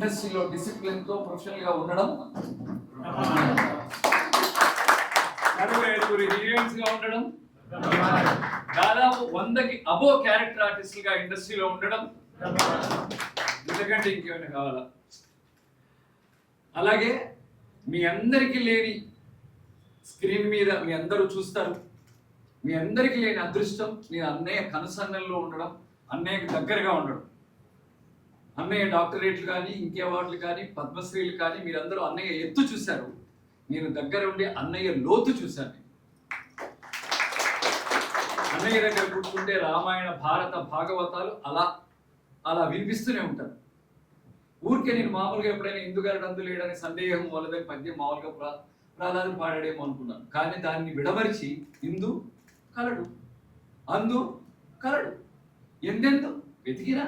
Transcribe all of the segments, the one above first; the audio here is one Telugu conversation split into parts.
ఇండస్ట్రీలో డిసిప్లిన్తో ప్రొఫెషనల్గా ఉండడం, 65 హీరోయిన్స్గా ఉండడం, దాదాపు 100కి అబో క్యారెక్టర్ ఆర్టిస్టులుగా ఇండస్ట్రీలో ఉండడం, ఎందుకంటే ఇంకేమైనా కావాలా? అలాగే మీ అందరికీ లేని స్క్రీన్ మీద మీ అందరూ చూస్తారు, మీ అందరికీ లేని అదృష్టం మీ అన్నయ్య కనుసన్నల్లో ఉండడం, అన్నయ్యకి దగ్గరగా ఉండడం. అన్నయ్య డాక్టరేట్లు కానీ, ఇంకే అవార్డులు కానీ, పద్మశ్రీలు కానీ మీరందరూ అన్నయ్య ఎత్తు చూశారు, నేను దగ్గర ఉండి అన్నయ్య లోతు చూశాను. అన్నయ్య దగ్గర కూర్చుంటే రామాయణ భారత భాగవతాలు అలా అలా వినిపిస్తూనే ఉంటారు. ఊరికే నేను మామూలుగా ఎప్పుడైనా ఇందుగారు అందు లేడని సందేహం మొదలైన పద్యం మామూలుగా ప్రాధాన్యం పాడాడేమో అనుకున్నాను. కానీ దాన్ని విడమరిచి ఇందు కలడు, అందు కలడు, ఎందెందు వెతికినా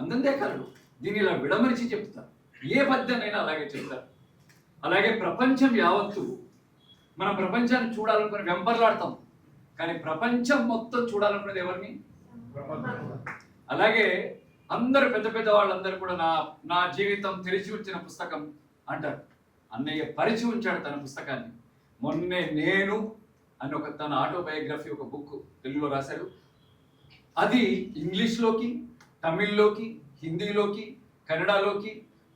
అందందే కలడు, దీన్ని ఇలా విడమరిచి చెప్తారు. ఏ పద్యాన్నైనా అలాగే చెప్తారు. అలాగే ప్రపంచం యావత్తు మన ప్రపంచాన్ని చూడాలనుకుని వెంపర్లాడతాం, కానీ ప్రపంచం మొత్తం చూడాలనుకునేది ఎవరిని? అలాగే అందరు పెద్ద పెద్ద వాళ్ళందరూ కూడా నా జీవితం తెరిచి ఉంచిన పుస్తకం అంటారు. అన్నయ్య పరిచి ఉంచాడు తన పుస్తకాన్ని. మొన్నే నేను అని తన ఆటోబయోగ్రఫీ ఒక బుక్ తెలుగులో రాశాడు. అది ఇంగ్లీష్లోకి, తమిళ్లోకి, హిందీలోకి, కన్నడలోకి,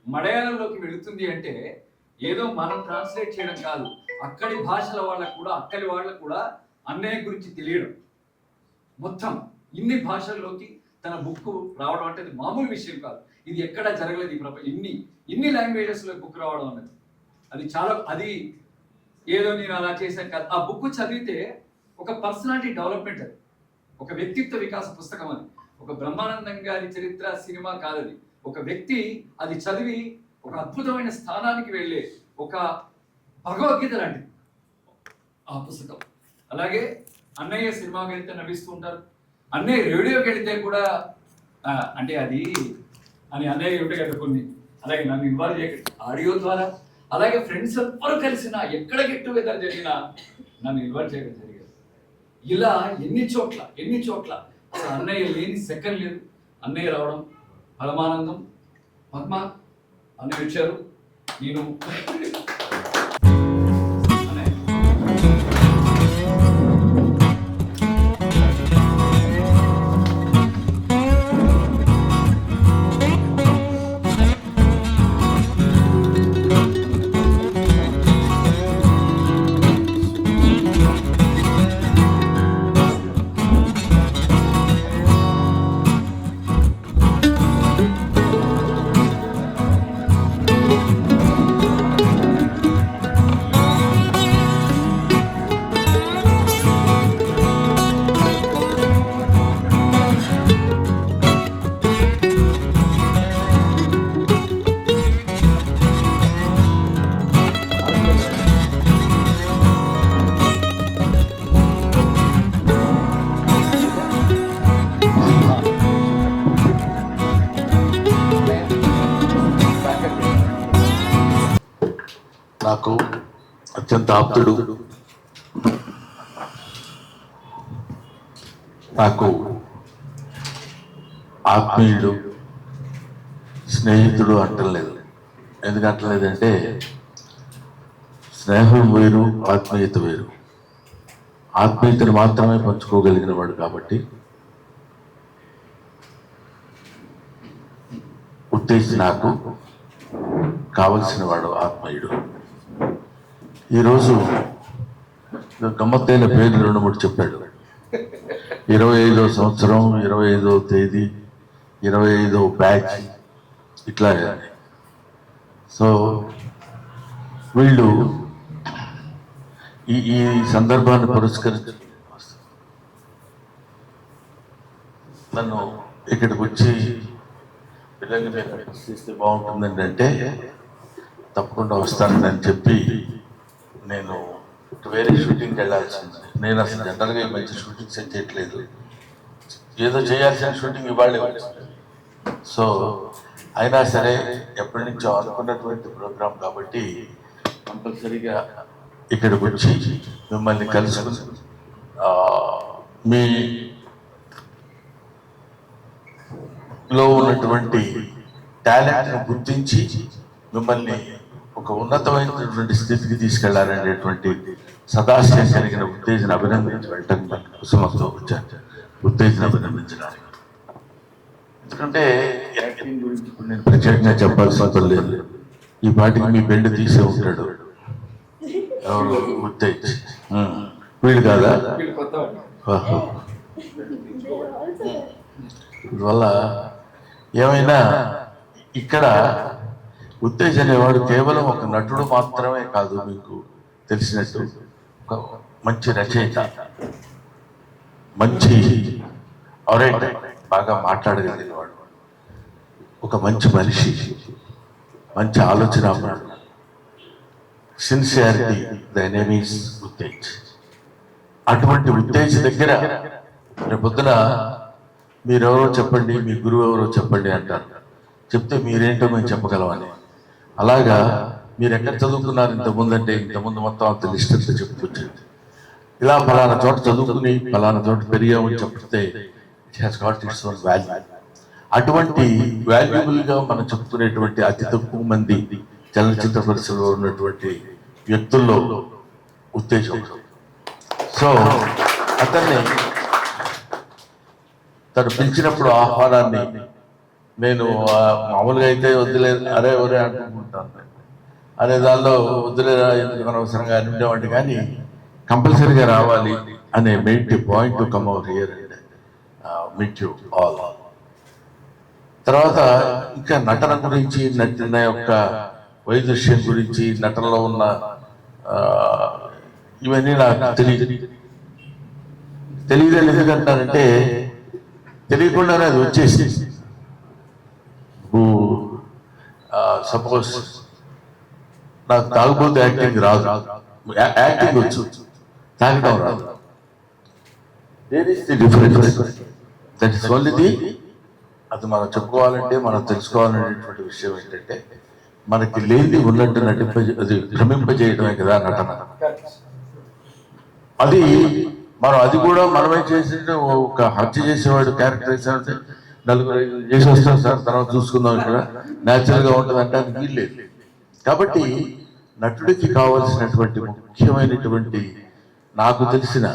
మలయాళంలోకి వెళుతుంది అంటే ఏదో మనం ట్రాన్స్లేట్ చేయడం కాదు, అక్కడి భాషల వాళ్ళకు కూడా, అక్కడి వాళ్ళకు కూడా అన్నయ్య గురించి తెలియడం. మొత్తం ఇన్ని భాషల్లోకి తన బుక్ రావడం అంటే అది మామూలు విషయం కాదు. ఇది ఎక్కడా జరగలేదు ఈ ప్రపంచం. ఇన్ని లాంగ్వేజెస్లో బుక్ రావడం అనేది అది చాలా, అది ఏదో నేను అలా చేశాను కాదు. ఆ బుక్ చదివితే ఒక పర్సనాలిటీ డెవలప్మెంట్, అది ఒక వ్యక్తిత్వ వికాస పుస్తకం. అది ఒక బ్రహ్మానందం గారి చరిత్ర సినిమా కాదది. ఒక వ్యక్తి అది చదివి ఒక అద్భుతమైన స్థానానికి వెళ్ళే ఒక భగవద్గీత లాంటిది ఆ పుస్తకం. అలాగే అన్నయ్య సినిమాకి వెళ్తే నవ్విస్తూ ఉంటారు, అన్నయ్య రేడియోకి వెళితే కూడా అంటే అది అని అన్నయ్య ఉంటే కదా కొన్ని. అలాగే నన్ను ఇన్వాల్వ్ చేయకండి ఆడియో ద్వారా. అలాగే ఫ్రెండ్స్ ఎవ్వరు కలిసినా, ఎక్కడ గెట్ టుగెదర్ జరిగినా నన్ను ఇన్వాల్వ్ చేయడం జరిగేది. ఇలా ఎన్ని చోట్ల అసలు అన్నయ్య లేని సెకండ్ లేదు. అన్నయ్య రావడం పరమానందం. పద్మ అన్నయ్య వచ్చారు, నేను నాకు అత్యంత ఆప్తుడు, నాకు ఆత్మీయుడు, స్నేహితుడు అంటలేదు. ఎందుకు అంటలేదంటే స్నేహం వేరు, ఆత్మీయత వేరు. ఆత్మీయతను మాత్రమే పంచుకోగలిగిన వాడు కాబట్టి ఉద్దేశించి నాకు కావలసిన వాడు ఆత్మీయుడు. ఈరోజు గమ్మత్తైన పేర్లు 2-3 చెప్పాడు. 25వ సంవత్సరం, 25వ తేదీ, 25వ బ్యాచ్, ఇట్లా. సో వీళ్ళు ఈ సందర్భాన్ని పురస్కరించి నన్ను ఇక్కడికి వచ్చి పిల్లల్ని చేస్తే బాగుంటుందండి అంటే తప్పకుండా వస్తానని చెప్పి నేను వేరే షూటింగ్కి వెళ్ళాల్సింది. నేను అసలు జనరల్గా మంచి షూటింగ్స్ ఏం చేయట్లేదు, ఏదో చేయాల్సిన షూటింగ్ ఇవాళ. సో అయినా సరే ఎప్పటి నుంచో అనుకున్నటువంటి ప్రోగ్రాం కాబట్టి కంపల్సరీగా ఇక్కడికి వచ్చి మిమ్మల్ని కలుసుకుని మీలో ఉన్నటువంటి టాలెంట్ను గుర్తించి మిమ్మల్ని ఒక ఉన్నతమైనటువంటి స్థితికి తీసుకెళ్లాలనేటువంటి సదాశయం కలిగిన ఉత్తేజన అభినందించి వెళ్ళటం కుసుమతో వచ్చాను. ఉత్తేజన అభినందించడానికి. ఎందుకంటే యాక్టింగ్ గురించి నేను ప్రత్యేకంగా చెప్పాల్సిన అవసరం లేదు. ఈ పాటికి మీ పెళ్లి తీసే ఉంటాడు. ఎవరు ఉత్తేజ్ వీళ్ళు కాదా? వల్ల ఏమైనా ఇక్కడ ఉత్తేజ్ అనేవాడు కేవలం ఒక నటుడు మాత్రమే కాదు, మీకు తెలిసినట్టు ఒక మంచి రచయిత, మంచి ఆరేటర్, బాగా మాట్లాడగలిగినవాడు, ఒక మంచి మనిషి, మంచి ఆలోచన, సిన్సియారిటీ ద ఎనిమీస్ ఉత్తేజ్. అటువంటి ఉత్తేజ్ దగ్గర రేపొద్దున మీరెవరో చెప్పండి, మీ గురువు ఎవరో చెప్పండి అంటారు. చెప్తే మీరేంటో మేము చెప్పగలమని. అలాగా మీరు ఎక్కడ చదువుకున్నారు ఇంతకుముందు అంటే ఇంతకుముందు మొత్తం అంత లిస్ట్ అంతా చెప్పుకొచ్చింది. ఇలా ఫలానా చోట చదువుకుని ఫలానా చోట పెరిగామని చెప్తే it has got its own value. అటువంటి వాల్యుబుల్గా మనం చెప్పుకునేటువంటి అతి తక్కువ మంది చలనచిత్ర పరిశ్రమలో ఉన్నటువంటి వ్యక్తుల్లో ఉత్తేజం. సో అతన్ని తను పిలిచినప్పుడు ఆహ్వానాన్ని నేను మామూలుగా అయితే వద్దులేదు, అరే ఒరే అనుకుంటాను అనే దానిలో వద్దులేరా ఎందుకు అనవసరంగా అని ఉండేవాడిని. కానీ కంపల్సరీగా రావాలి అనే main point to come over here and meet you all. తర్వాత ఇంకా నటన గురించి, నటన యొక్క వైదృశ్యం గురించి, నటనలో ఉన్న ఇవన్నీ నాకు తెలియదని ఎందుకంటారంటే తెలియకుండానే అది వచ్చేసి. సపోజ్ నాకు తాగుబోతు యాక్టింగ్ రాదు, యాక్టింగ్ వచ్చు, తాగడం రాదు. There is the difference. That is only the. అది మనం చెప్పుకోవాలంటే మనం తెలుసుకోవాలనేటువంటి విషయం ఏంటంటే మనకి లేని ఉన్నట్టు అది భ్రమింపజేయడమే కదా నటన. అది మనం అది కూడా మనమే చేసి ఒక హత్య చేసేవాడు క్యారెక్టర్ వేసామంటే నలుగురు చేసి వస్తాం సార్ తర్వాత చూసుకుందాం ఇక్కడ న్యాచురల్గా ఉంటుంది అంటే అది వీల్లేదు. కాబట్టి నటుడికి కావాల్సినటువంటి ముఖ్యమైనటువంటి నాకు తెలిసిన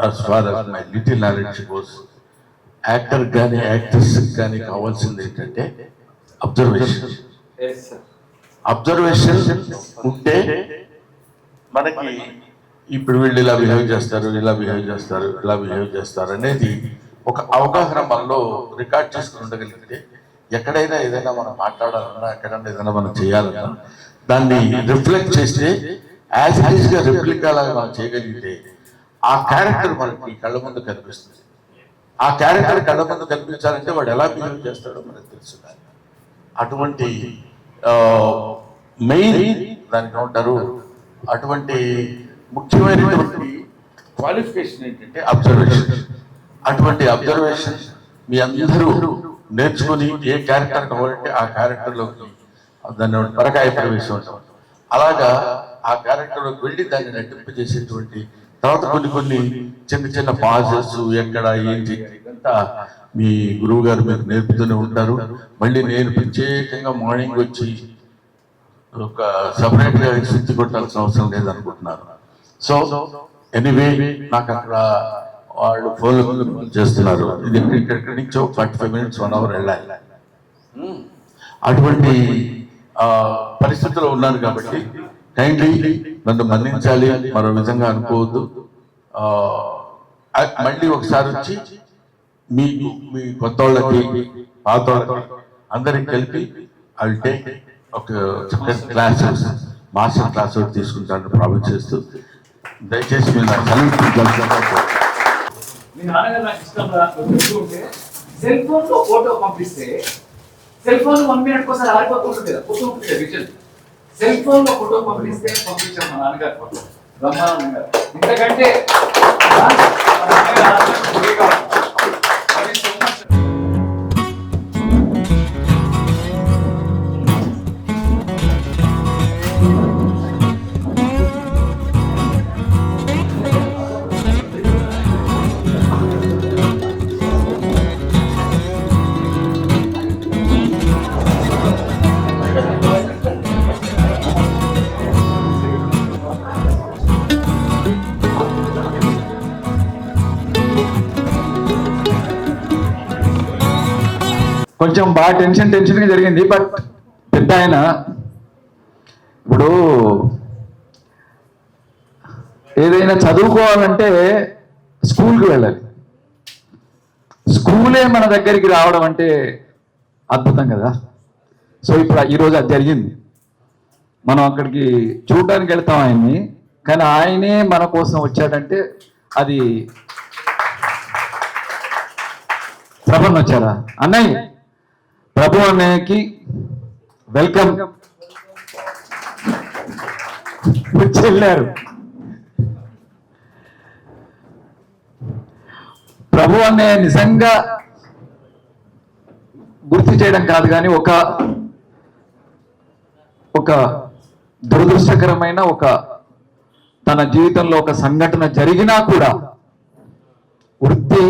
as far as my little knowledge goes, actor కానీ యాక్ట్రెస్ కానీ కావాల్సింది ఏంటంటే అబ్జర్వేషన్. అబ్జర్వేషన్ ఉంటే మనకి ఇప్పుడు వీళ్ళు ఇలా బిహేవ్ చేస్తారు, ఇలా బిహేవ్ చేస్తారు, ఇలా బిహేవ్ చేస్తారు అనేది ఒక అవగాహన మనలో రికార్డ్ చేసుకుని ఉండగలిగితే ఎక్కడైనా ఏదైనా మనం మాట్లాడాలన్నా, ఎక్కడైనా ఏదైనా మనం చేయాలన్నా దాన్ని రిఫ్లెక్ట్ చేస్తే యాజ్ ఇట్ ఈస్ గా రిప్లికా లాగా మనం చేయగలిగితే ఆ క్యారెక్టర్ మనకి కళ్ళ ముందు కనిపిస్తుంది. ఆ క్యారెక్టర్ కళ్ళ ముందు కనిపించాలంటే వాడు ఎలా బిహేవ్ చేస్తాడో మనకు తెలుసు. అటువంటి మెయిన్ దానికి ఉంటారు, అటువంటి ముఖ్యమైనటువంటి క్వాలిఫికేషన్ ఏంటంటే అబ్జర్వేషన్. అటువంటి అబ్జర్వేషన్ మీ అందరూ నేర్చుకుని ఏ క్యారెక్టర్ కావాలంటే ఆ క్యారెక్టర్లోకి దాన్ని పరకాయ ప్రవేశం ఉంటాం. అలాగా ఆ క్యారెక్టర్లోకి వెళ్ళి దాన్ని నటింపజేసేటువంటి తర్వాత కొన్ని చిన్న చిన్న పాజెస్ ఎక్కడ ఏంటి ఇదంతా మీ గురువు గారు మీకు నేర్పుతూనే ఉంటారు. మళ్ళీ నేను ప్రత్యేకంగా మార్నింగ్ వచ్చి ఒక సపరేట్గా శుద్ధి కొట్టాల్సిన అవసరం లేదనుకుంటున్నాను. సో ఎనీవే నాకు అక్కడ వాళ్ళు ఫోన్ చేస్తున్నారు, ఇది ఇక్కడి నుంచో 45 minutes 1 hour వెళ్ళాలి. అటువంటి పరిస్థితిలో ఉన్నాను కాబట్టి కైండ్లీ నన్ను మన్నించాలి, మరో విధంగా అనుకోవద్దు. మళ్ళీ ఒకసారి వచ్చి మీ కొత్త వాళ్ళకి పాత వాళ్ళకి అందరికి కలిపి అవి టేక్ ఒక క్లాసెస్ మాస్టర్ క్లాస్ తీసుకుంటాను ప్రామిస్ చేస్తూ దయచేసి మీరు మీ నాన్నగారు నాకు ఇష్టం చెప్తూ ఉంటే సెల్ ఫోన్ లో ఫోటో పంపిస్తే సెల్ ఫోన్ 1 minute కోసం ఆరిపోతుంటుంది కదా, ఫోటో ఉంటుంది విజన్. సెల్ ఫోన్ లో ఫోటో పంపిస్తే పంపించాం మా నాన్నగారు ఫోటో బ్రహ్మానంద గారు. ఇంతకంటే కొంచెం బాగా టెన్షన్గా జరిగింది. బట్ పెద్ద ఆయన ఇప్పుడు ఏదైనా చదువుకోవాలంటే స్కూల్కి వెళ్ళాలి. స్కూలే మన దగ్గరికి రావడం అంటే అద్భుతం కదా. సో ఇప్పుడు ఈరోజు అది జరిగింది. మనం అక్కడికి చూడడానికి వెళ్తాం ఆయన్ని, కానీ ఆయనే మన కోసం వచ్చాడంటే అది ప్రభు వచ్చారా అన్నయ్య? ప్రభు అన్నయ్యకి వెల్కమ్. వెళ్ళారు. ప్రభు అన్నయ్య నిజంగా గుర్తు చేయడం కాదు కానీ ఒక దురదృష్టకరమైన తన జీవితంలో ఒక సంఘటన జరిగినా కూడా వృత్తి,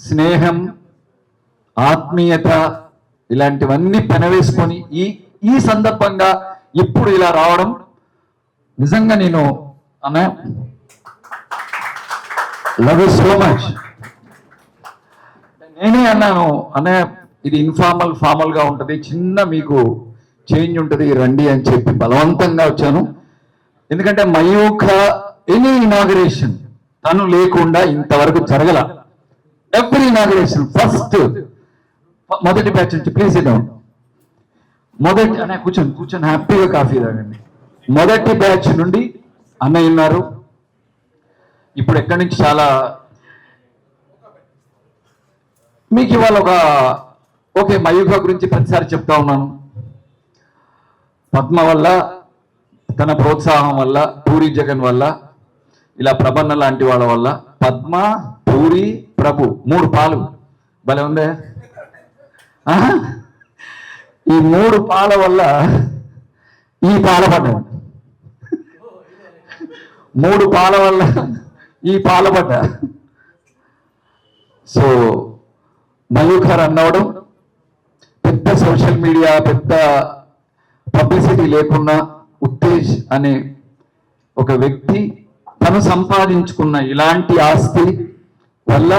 స్నేహం, ఆత్మీయత ఇలాంటివన్నీ పెనవేసుకొని ఈ సందర్భంగా ఇప్పుడు ఇలా రావడం నిజంగా నేను లవ్ యూ సో మచ్. నేనే అన్నాను అన్నయ్య ఇది ఫార్మల్ గా ఉంటది, చిన్న మీకు చేంజ్ ఉంటది, రండి అని చెప్పి బలవంతంగా వచ్చాను. ఎందుకంటే మయూఖ ఎనీ ఇనాగరేషన్ తను లేకుండా ఇంతవరకు జరగల. ఎవ్రీ ఇనాగరేషన్ ఫస్ట్ మొదటి బ్యాచ్ నుంచి ప్లీజ్ డౌన్ అనే కూర్చొని హ్యాపీగా కాఫీ తాగండి. మొదటి బ్యాచ్ నుండి అన్నయ్య ఉన్నారు. ఇప్పుడు ఎక్కడి నుంచి చాలా మీకు ఇవాళ ఓకే మయూఖ గురించి ప్రతిసారి చెప్తా ఉన్నాను. పద్మ వల్ల, తన ప్రోత్సాహం వల్ల, పూరి జగన్ వల్ల, ఇలా ప్రభన్న లాంటి వాళ్ళ వల్ల, పద్మ, పూరి, ప్రభు 3 పాలు భలే ఉందే. ఈ 3 పాల వల్ల ఈ పాల పడ్డా, 3 పాల వల్ల ఈ పాల పడ్డా. సో మయూఖ రన్ అవడం, పెద్ద సోషల్ మీడియా, పెద్ద పబ్లిసిటీ లేకున్నా ఉత్తేజ్ అనే ఒక వ్యక్తి తను సంపాదించుకున్న ఇలాంటి ఆస్తి వల్ల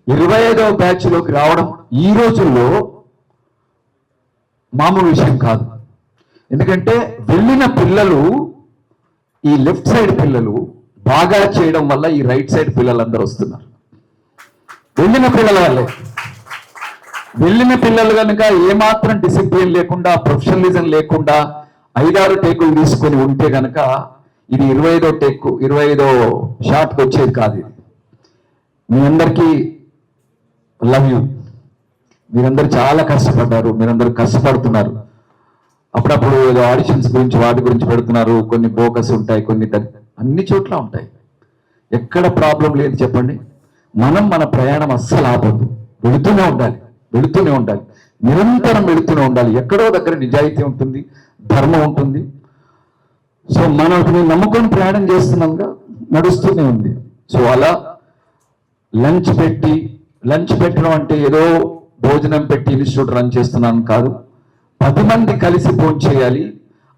25వ బ్యాచ్లోకి రావడం ఈ రోజుల్లో మామూలు విషయం కాదు. ఎందుకంటే వెళ్ళిన పిల్లలు, ఈ లెఫ్ట్ సైడ్ పిల్లలు బాగా చేయడం వల్ల ఈ రైట్ సైడ్ పిల్లలందరూ వస్తున్నారు. వెళ్ళిన పిల్లల వల్లే. వెళ్ళిన పిల్లలు కనుక ఏమాత్రం డిసిప్లిన్ లేకుండా, ప్రొఫెషనలిజం లేకుండా 5-6 టేకులు తీసుకొని ఉంటే కనుక ఇది 25వ టేకు, 25వ షాట్కి వచ్చేది కాదు. ఇది మీ అందరికీ లవ్ యూ. మీరందరూ చాలా కష్టపడ్డారు, మీరందరూ కష్టపడుతున్నారు. అప్పుడప్పుడు ఏదో ఆడిషన్స్ గురించి వాటి గురించి పెడుతున్నారు, కొన్ని బోకస్ ఉంటాయి, కొన్ని అన్ని చోట్ల ఉంటాయి. ఎక్కడ ప్రాబ్లం లేదు చెప్పండి. మన ప్రయాణం అస్సలు ఆపొద్దు, వెళుతూనే ఉండాలి, నిరంతరం వెళుతూనే ఉండాలి. ఎక్కడో దగ్గర నిజాయితీ ఉంటుంది, ధర్మం ఉంటుంది. సో మనం నమ్ముకొని ప్రయాణం చేస్తున్నాంగా, నడుస్తూనే ఉంది. సో అలా లంచ్ పెట్టడం అంటే ఏదో భోజనం పెట్టి ఇన్స్టిట్యూట్ రన్ చేస్తున్నాను కాదు. 10 మంది కలిసి భోజనం చేయాలి.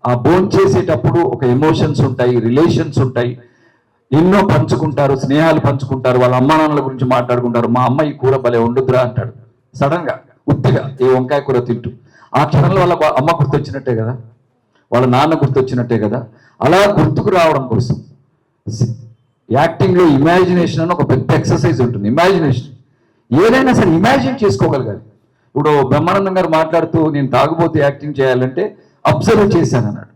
ఆ భోజనం చేసేటప్పుడు ఒక ఎమోషన్స్ ఉంటాయి, రిలేషన్స్ ఉంటాయి, ఎన్నో పంచుకుంటారు, స్నేహాలు పంచుకుంటారు, వాళ్ళ అమ్మా నాన్నల గురించి మాట్లాడుకుంటారు. మా అమ్మ ఈ కూర భలే వండుద్రా అంటాడు సడన్ గా, ఉత్తిగా ఏ వంకాయ కూర తింటూ. ఆ క్షణంలో వాళ్ళ అమ్మ గుర్తొచ్చినట్టే కదా, వాళ్ళ నాన్న గుర్తొచ్చినట్టే కదా. అలా గుర్తుకు రావడం కోసం యాక్టింగ్ లో ఇమాజినేషన్ అని ఒక పెద్ద ఎక్సర్సైజ్ ఉంటుంది. ఇమాజినేషన్ ఏదైనా సరే ఇమాజిన్ చేసుకోగలగాలి. ఇప్పుడు బ్రహ్మానందం గారు మాట్లాడుతూ నేను తాగుబోతు యాక్టింగ్ చేయాలంటే అబ్జర్వ్ చేశాను అన్నాడు.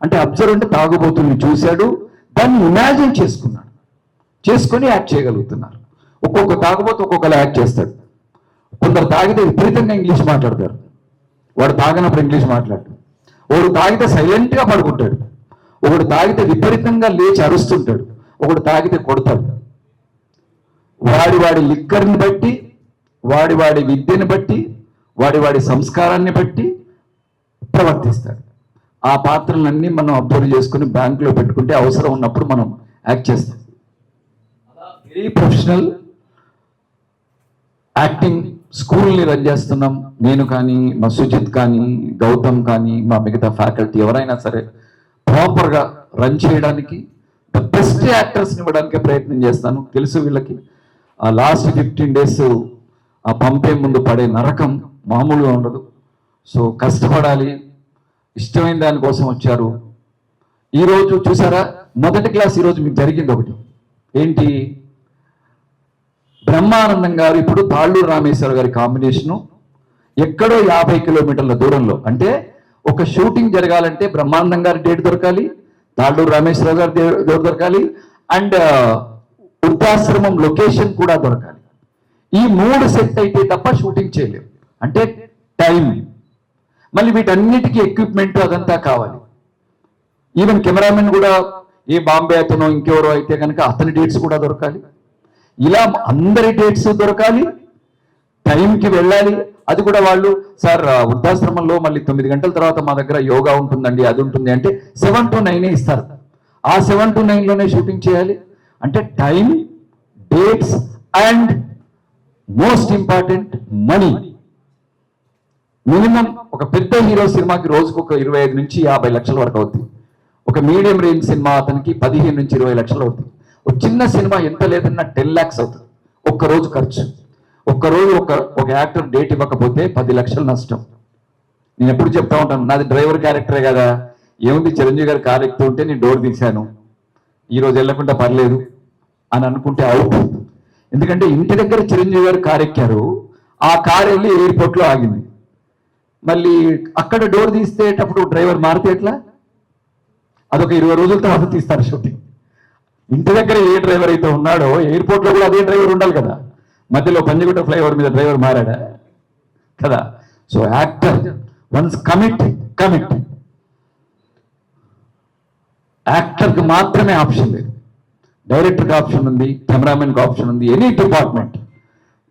అంటే అబ్జర్వ్ అంటే తాగుబోతుని చూశాడు, దాన్ని ఇమాజిన్ చేసుకొని యాక్ట్ చేయగలుగుతున్నారు. ఒక్కొక్క తాగుబోతు ఒక్కొక్కలా యాక్ట్ చేస్తాడు. కొందరు తాగితే విపరీతంగా ఇంగ్లీష్ మాట్లాడతారు, వాడు తాగినప్పుడు ఇంగ్లీష్ మాట్లాడు. ఒకడు తాగితే సైలెంట్గా పడుకుంటాడు, ఒకడు తాగితే విపరీతంగా లేచి అరుస్తుంటాడు, ఒకడు తాగితే కొడతాడు. వాడి లిక్కర్ని బట్టి, వాడి విద్యని బట్టి, వాడి సంస్కారాన్ని బట్టి ప్రవర్తిస్తాడు. ఆ పాత్రలన్నీ మనం అబ్జర్వ్ చేసుకుని బ్యాంకులో పెట్టుకుంటే అవసరం ఉన్నప్పుడు మనం యాక్ట్ చేస్తాం. వెరీ ప్రొఫెషనల్ యాక్టింగ్ స్కూల్ని రన్ చేస్తున్నాం. నేను కానీ, మా సుజిత్ కానీ, గౌతమ్ కానీ, మా మిగతా ఫ్యాకల్టీ ఎవరైనా సరే ప్రాపర్గా రన్ చేయడానికి ద బెస్ట్ యాక్టర్స్ని ఇవ్వడానికి ప్రయత్నం చేస్తాను. తెలుసు వీళ్ళకి. ఆ లాస్ట్ 15 days ఆ పంపే ముందు పడే నరకం మామూలుగా ఉండదు. సో కష్టపడాలి, ఇష్టమైన దానికోసం వచ్చారు. ఈరోజు చూసారా, మొదటి క్లాస్ ఈరోజు మీకు జరిగింది ఒకటి ఏంటి, బ్రహ్మానందం గారు ఇప్పుడు తాళ్ళూరు రామేశ్వర గారి కాంబినేషను ఎక్కడో 50 కిలోమీటర్ల దూరంలో, అంటే ఒక షూటింగ్ జరగాలంటే బ్రహ్మానందం గారి డేట్ దొరకాలి, తాళ్ళూరు రామేశ్వర గారి డేట్ దొరకాలి, అండ్ వృద్ధాశ్రమం లొకేషన్ కూడా దొరకాలి. ఈ 3 సెట్ అయితే తప్ప షూటింగ్ చేయలేము. అంటే టైం, మళ్ళీ వీటన్నిటికీ ఎక్విప్మెంట్ అదంతా కావాలి. ఈవెన్ కెమెరామెన్ కూడా ఏ బాంబే అతనో ఇంకెవరో అయితే కనుక అతని డేట్స్ కూడా దొరకాలి. ఇలా అందరి డేట్స్ దొరకాలి, టైంకి వెళ్ళాలి. అది కూడా వాళ్ళు సార్ వృద్ధాశ్రమంలో మళ్ళీ 9 గంటల తర్వాత మా దగ్గర యోగా ఉంటుందండి, అది ఉంటుంది అంటే 7 to 9 ఇస్తారు. ఆ 7 to 9లోనే షూటింగ్ చేయాలి. అంటే time, dates and most important money. Minimum ఒక పెద్ద హీరో సినిమాకి రోజుకు ఒక 25 నుంచి 50 లక్షల వరకు అవుతుంది. ఒక మీడియం రేంజ్ సినిమా అతనికి 15 నుంచి 20 లక్షలు అవుతుంది. ఒక చిన్న సినిమా ఎంత లేదన్నా 10 lakhs అవుతుంది ఒక్కరోజు ఖర్చు. ఒక్కరోజు ఒక యాక్టర్ డేట్ ఇవ్వకపోతే 10 లక్షలు నష్టం. నేను ఎప్పుడు చెప్తా ఉంటాను, నాది డ్రైవర్ క్యారెక్టరే కదా, ఏముంది చిరంజీవి గారి కార్ ఎక్కుతూ ఉంటే నేను డోర్ తీశాను, ఈరోజు వెళ్ళకుండా పర్లేదు అని అనుకుంటే అవుట్. ఎందుకంటే ఇంటి దగ్గర చిరంజీవి గారు కార్ ఎక్కారు, ఆ కార్ వెళ్ళి ఎయిర్పోర్ట్లో ఆగింది, మళ్ళీ అక్కడ డోర్ తీసేటప్పుడు డ్రైవర్ మారితే ఎట్లా? అదొక 20 రోజుల తర్వాత తీస్తారు షూటింగ్. ఇంటి దగ్గర ఏ డ్రైవర్ అయితే ఉన్నాడో ఎయిర్పోర్ట్లో కూడా అదే డ్రైవర్ ఉండాలి కదా. మధ్యలో పంజగుట్ట ఫ్లైఓవర్ మీద డ్రైవర్ మారాడా కదా. సో యాక్టర్ వన్స్ కమిట్, యాక్టర్కి మాత్రమే ఆప్షన్ లేదు, డైరెక్టర్కి ఆప్షన్ ఉంది, కెమెరామెన్కి ఆప్షన్ ఉంది, ఎనీ డిపార్ట్మెంట్.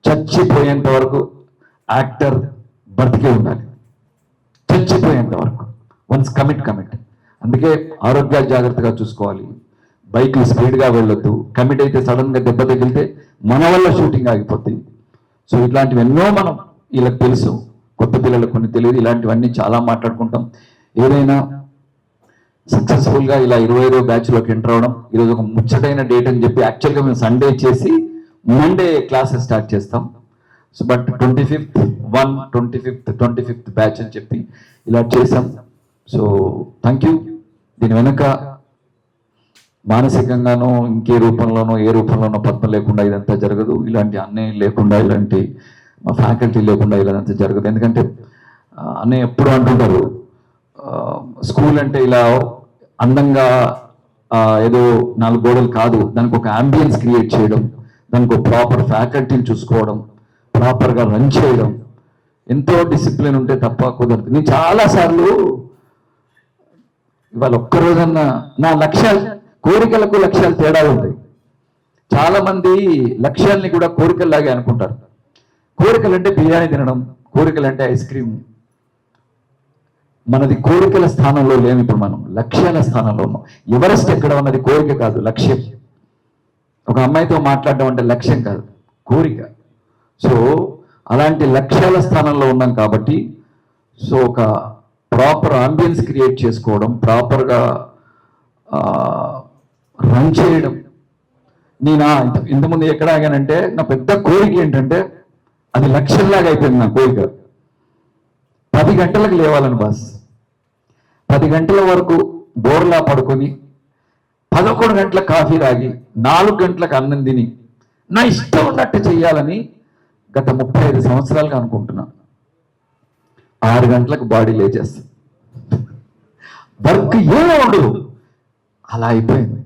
చచ్చిపోయేంత వరకు యాక్టర్ బతికే ఉండాలి, చచ్చిపోయేంత వరకు. Once commit. అందుకే ఆరోగ్యాలు జాగ్రత్తగా చూసుకోవాలి, బైక్లు స్పీడ్గా వెళ్ళొద్దు. కమిట్ అయితే సడన్గా దెబ్బ తగిలితే మన వల్ల షూటింగ్ ఆగిపోతుంది. సో ఇట్లాంటివి ఎన్నో మనం వీళ్ళకి తెలుసు, కొత్త పిల్లలకు కొన్ని తెలియదు. ఇలాంటివన్నీ చాలా మాట్లాడుకుంటాం. ఏదైనా సక్సెస్ఫుల్గా ఇలా 25వ బ్యాచ్లోకి ఎంటర్ అవడం ఈరోజు ఒక ముచ్చటైన డేట్ అని చెప్పి యాక్చువల్గా మేము సండే చేసి మండే క్లాసెస్ స్టార్ట్ చేస్తాం. So but 25th 25th batch అని చెప్పి ఇలా చేసాం. So thank you. దీని వెనుక మానసికంగానో ఇంకే రూపంలోనో ఏ రూపంలోనో పద్మ లేకుండా ఇదంతా జరగదు. ఇలాంటి అన్నయ్య లేకుండా, ఇలాంటి మా ఫ్యాకల్టీ లేకుండా ఇలాంటి జరగదు. ఎందుకంటే అన్నయ్య ఎప్పుడు అంటుంటారు, స్కూల్ అంటే ఇలా అందంగా ఏదో 4 గోడలు కాదు, దానికి ఒక అంబియన్స్ క్రియేట్ చేయడం, దానికి ఒక ప్రాపర్ ఫ్యాకల్టీని చూసుకోవడం, ప్రాపర్గా రన్ చేయడం, ఎంతో డిసిప్లిన్ ఉంటే తప్ప కుదరదు. నేను చాలాసార్లు ఇవాళ ఒక్కరోజన్నా నా లక్ష్యాలు, కోరికలకు లక్ష్యాలు తేడా ఉంటాయి. చాలా మంది లక్ష్యాల్ని కూడా కోరికల్లాగే అనుకుంటారు. కోరికలంటే బిర్యానీ తినడం, కోరికలంటే ఐస్ క్రీమ్. మనది కోరికల స్థానంలో లేము, ఇప్పుడు మనం లక్ష్యాల స్థానంలో ఉన్నాం. ఎవరెస్ట్ ఎక్కడ ఉన్నది కోరిక కాదు, లక్ష్యం. ఒక అమ్మాయితో మాట్లాడడం అంటే లక్ష్యం కాదు, కోరిక. సో అలాంటి లక్ష్యాల స్థానంలో ఉన్నాం కాబట్టి సో ఒక ప్రాపర్ అంబియన్స్ క్రియేట్ చేసుకోవడం, ప్రాపర్గా రన్ చేయడం. నేను ఇంతకుముందు ఎక్కడ ఆగానంటే నా పెద్ద కోరిక ఏంటంటే అది లక్ష్యంలాగా అయిపోయింది. నా కోరిక 10 గంటలకు లేవాలని బాస్. 10 గంటల వరకు బోర్లా పడుకొని 11 గంటల కాఫీ తాగి 4 గంటలకు అన్నం తిని నా ఇష్టం ఉన్నట్టు చేయాలని గత 35 సంవత్సరాలుగా అనుకుంటున్నా. 6 గంటలకు బాడీ లేచేస్తుంది, వర్క్ ఏమో ఉండదు, అలా అయిపోయింది.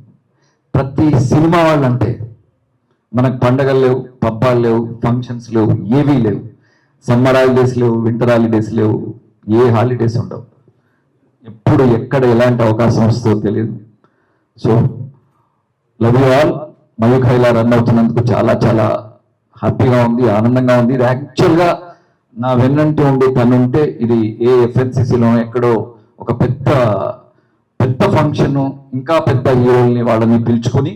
ప్రతి సినిమా వాళ్ళంటే మనకు పండగలు లేవు, పబ్బాలు లేవు, ఫంక్షన్స్ లేవు, ఏవీ లేవు. సమ్మర్ హాలిడేస్ లేవు, వింటర్ హాలిడేస్ లేవు, ఏ హాలిడేస్ ఉండవు. ఎప్పుడు ఎక్కడ ఎలాంటి అవకాశం వస్తుందో తెలియదు. So love you all. Mayukha ఇలా రన్ అవుతున్నందుకు చాలా చాలా హ్యాపీగా ఉంది, ఆనందంగా ఉంది. ఇది యాక్చువల్గా నా వెన్నంటూ ఉండి తనుంటే ఇది ఏ ఎఫ్ఎన్సిసిలో ఎక్కడో ఒక పెద్ద పెద్ద ఫంక్షన్, ఇంకా పెద్ద హీరోల్ని వాళ్ళని పిలుచుకొని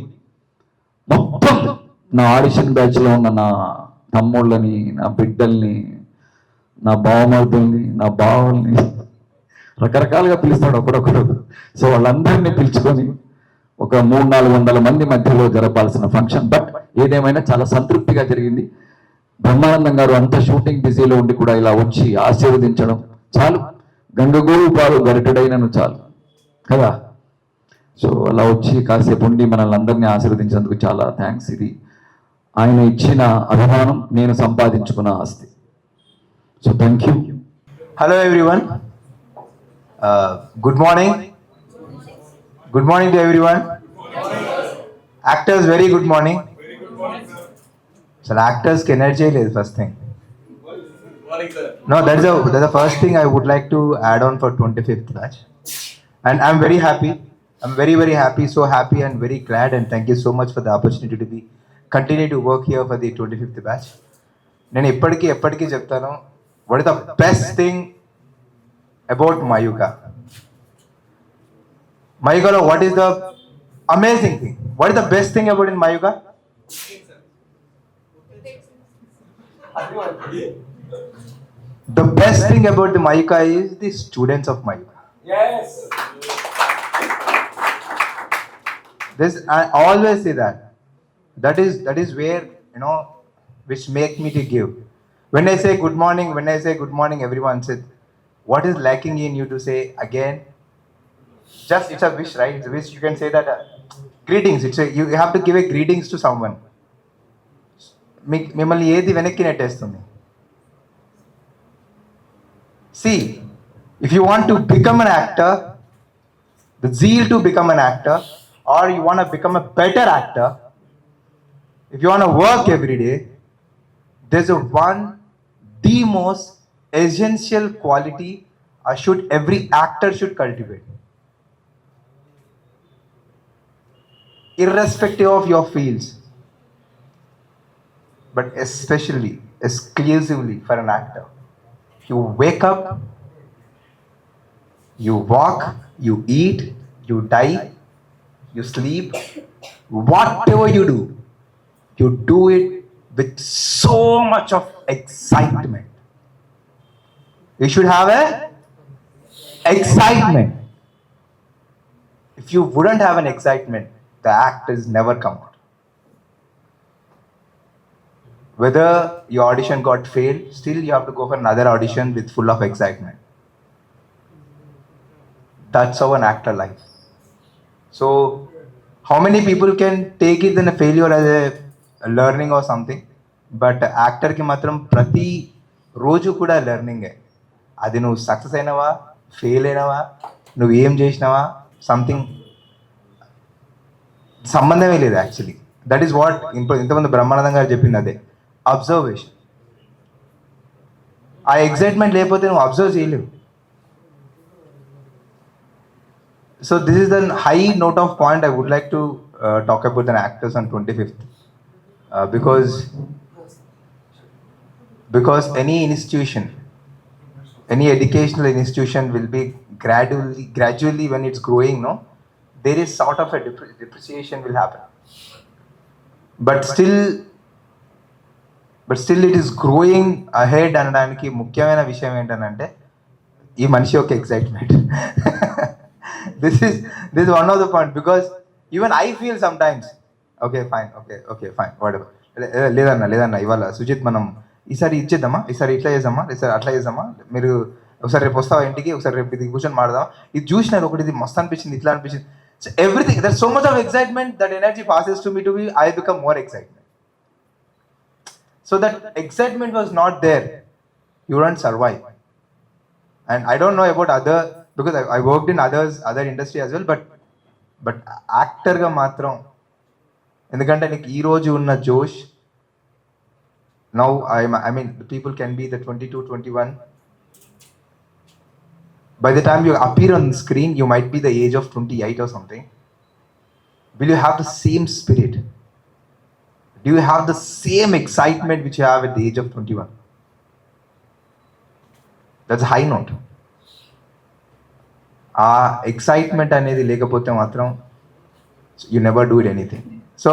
మొత్తం నా ఆడిషన్ బ్యాచ్లో ఉన్న నా తమ్ముళ్ళని, నా బిడ్డల్ని, నా బావమర్దుల్ని, నా బావల్ని రకరకాలుగా పిలుస్తాడు ఒకడొకడు. సో వాళ్ళందరినీ పిలుచుకొని ఒక 300-400 మంది మధ్యలో జరపాల్సిన ఫంక్షన్. బట్ ఏదేమైనా చాలా సంతృప్తిగా జరిగింది. బ్రహ్మానందం గారు అంత షూటింగ్ బిజీలో ఉండి కూడా ఇలా వచ్చి ఆశీర్వదించడం చాలు. గంగగోవు పాలు గరిటెడైనను చాలు కదా. సో అలా వచ్చి కాసేపు ఉండి మనల్ని అందరినీ ఆశీర్వదించినందుకు చాలా థ్యాంక్స్. ఇది ఆయన ఇచ్చిన అభిమానం, నేను సంపాదించుకున్న ఆస్తి. So thank you. Hello everyone. Good morning. Good morning to everyone. Actors, very good morning. So actors can energy is first thing. No, that's the first thing I would like to add on for 25th batch. And I'm very happy. I'm very very happy, so happy and very glad, and thank you so much for the opportunity to be continue to work here for the 25th batch. నేను ఎప్పటికీ చెప్తాను, what is the best thing about Mayuga? Mayuga, what is the amazing thing? What is the best thing about in Mayuga? The best thing about the Mayuga is the students of Mayuga. Yes. This I always say that. That is where, you know, which make me to give. When I say good morning, everyone said, what is lacking in you to say again? Just it's a wish, right? It's a wish. You can say that greetings. You have to give a greetings to someone. మిమ్మల్ని ఏది వెనక్కి నెట్టేస్తుంది? See, if you want to become an actor, the zeal to become an actor, or you want to become a better actor, if you want to work every day, there's the most essential quality every actor should cultivate, irrespective of your fields, but especially exclusively for an actor. You wake up, you walk, you eat, you die, you sleep, whatever you do it with so much of excitement. You should have a excitement. If you wouldn't have an excitement, the act is never come out. Whether your audition got failed, still you have to go for another audition with full of excitement. That's how an actor life. So how many people can take it in a failure as a learning or something? But actor ki matram prati roju kuda learning hai. అది నువ్వు సక్సెస్ అయినావా, ఫెయిల్ అయినావా, నువ్వు ఏం చేసినావా, సంథింగ్ సంబంధమే లేదు యాక్చువల్లీ. దట్ ఈస్ వాట్ ఇంతమంది బ్రహ్మానందం గారు చెప్పింది అదే, అబ్జర్వేషన్. ఆ ఎగ్జైట్మెంట్ లేకపోతే నువ్వు అబ్జర్వ్ చేయలేవు. So this is the high note of point I would like to talk about the actors on 25th, because any institution, any educational institution will be gradually when it's growing, no, there is sort of a depreciation will happen, but still it is growing ahead. అనడానికి ముఖ్యమైన విషయం ఏంటంటే ఈ మనిషి యొక్క excitement. this is one of the point, because even I feel sometimes, okay fine, whatever, లేదన్నా ఇవాళ సుజిత్ మనం ఈసారి ఇచ్చేద్దామా, ఈసారి ఇట్లా చేద్దామా, ఈసారి అట్లా చేద్దామా, మీరు ఒకసారి రేపు వస్తావా ఇంటికి, ఒకసారి రేపు ఇది కూర్చొని మాడదామా, ఇది చూసినారు ఒకటి, ఇది మస్తు అనిపించింది, ఇట్లా అనిపించింది. So everything, there so much of excitement, that energy passes to me to be, I become more excitement. So that excitement was not there, you wouldn't survive. And I don't know about other, because I worked in other industry as well, but actor గా మాత్రం, ఎందుకంటే నీకు ఈ రోజు ఉన్న జోష్, now I mean the people can be the 22, 21. By the time you appear on screen, you might be the age of 28 or something. Will you have the same spirit? Do you have the same excitement which you have at the age of 21? That's a high note. ఆ ఎక్సైట్మెంట్ అనేది లేకపోతే మాత్రం you never do it anything. So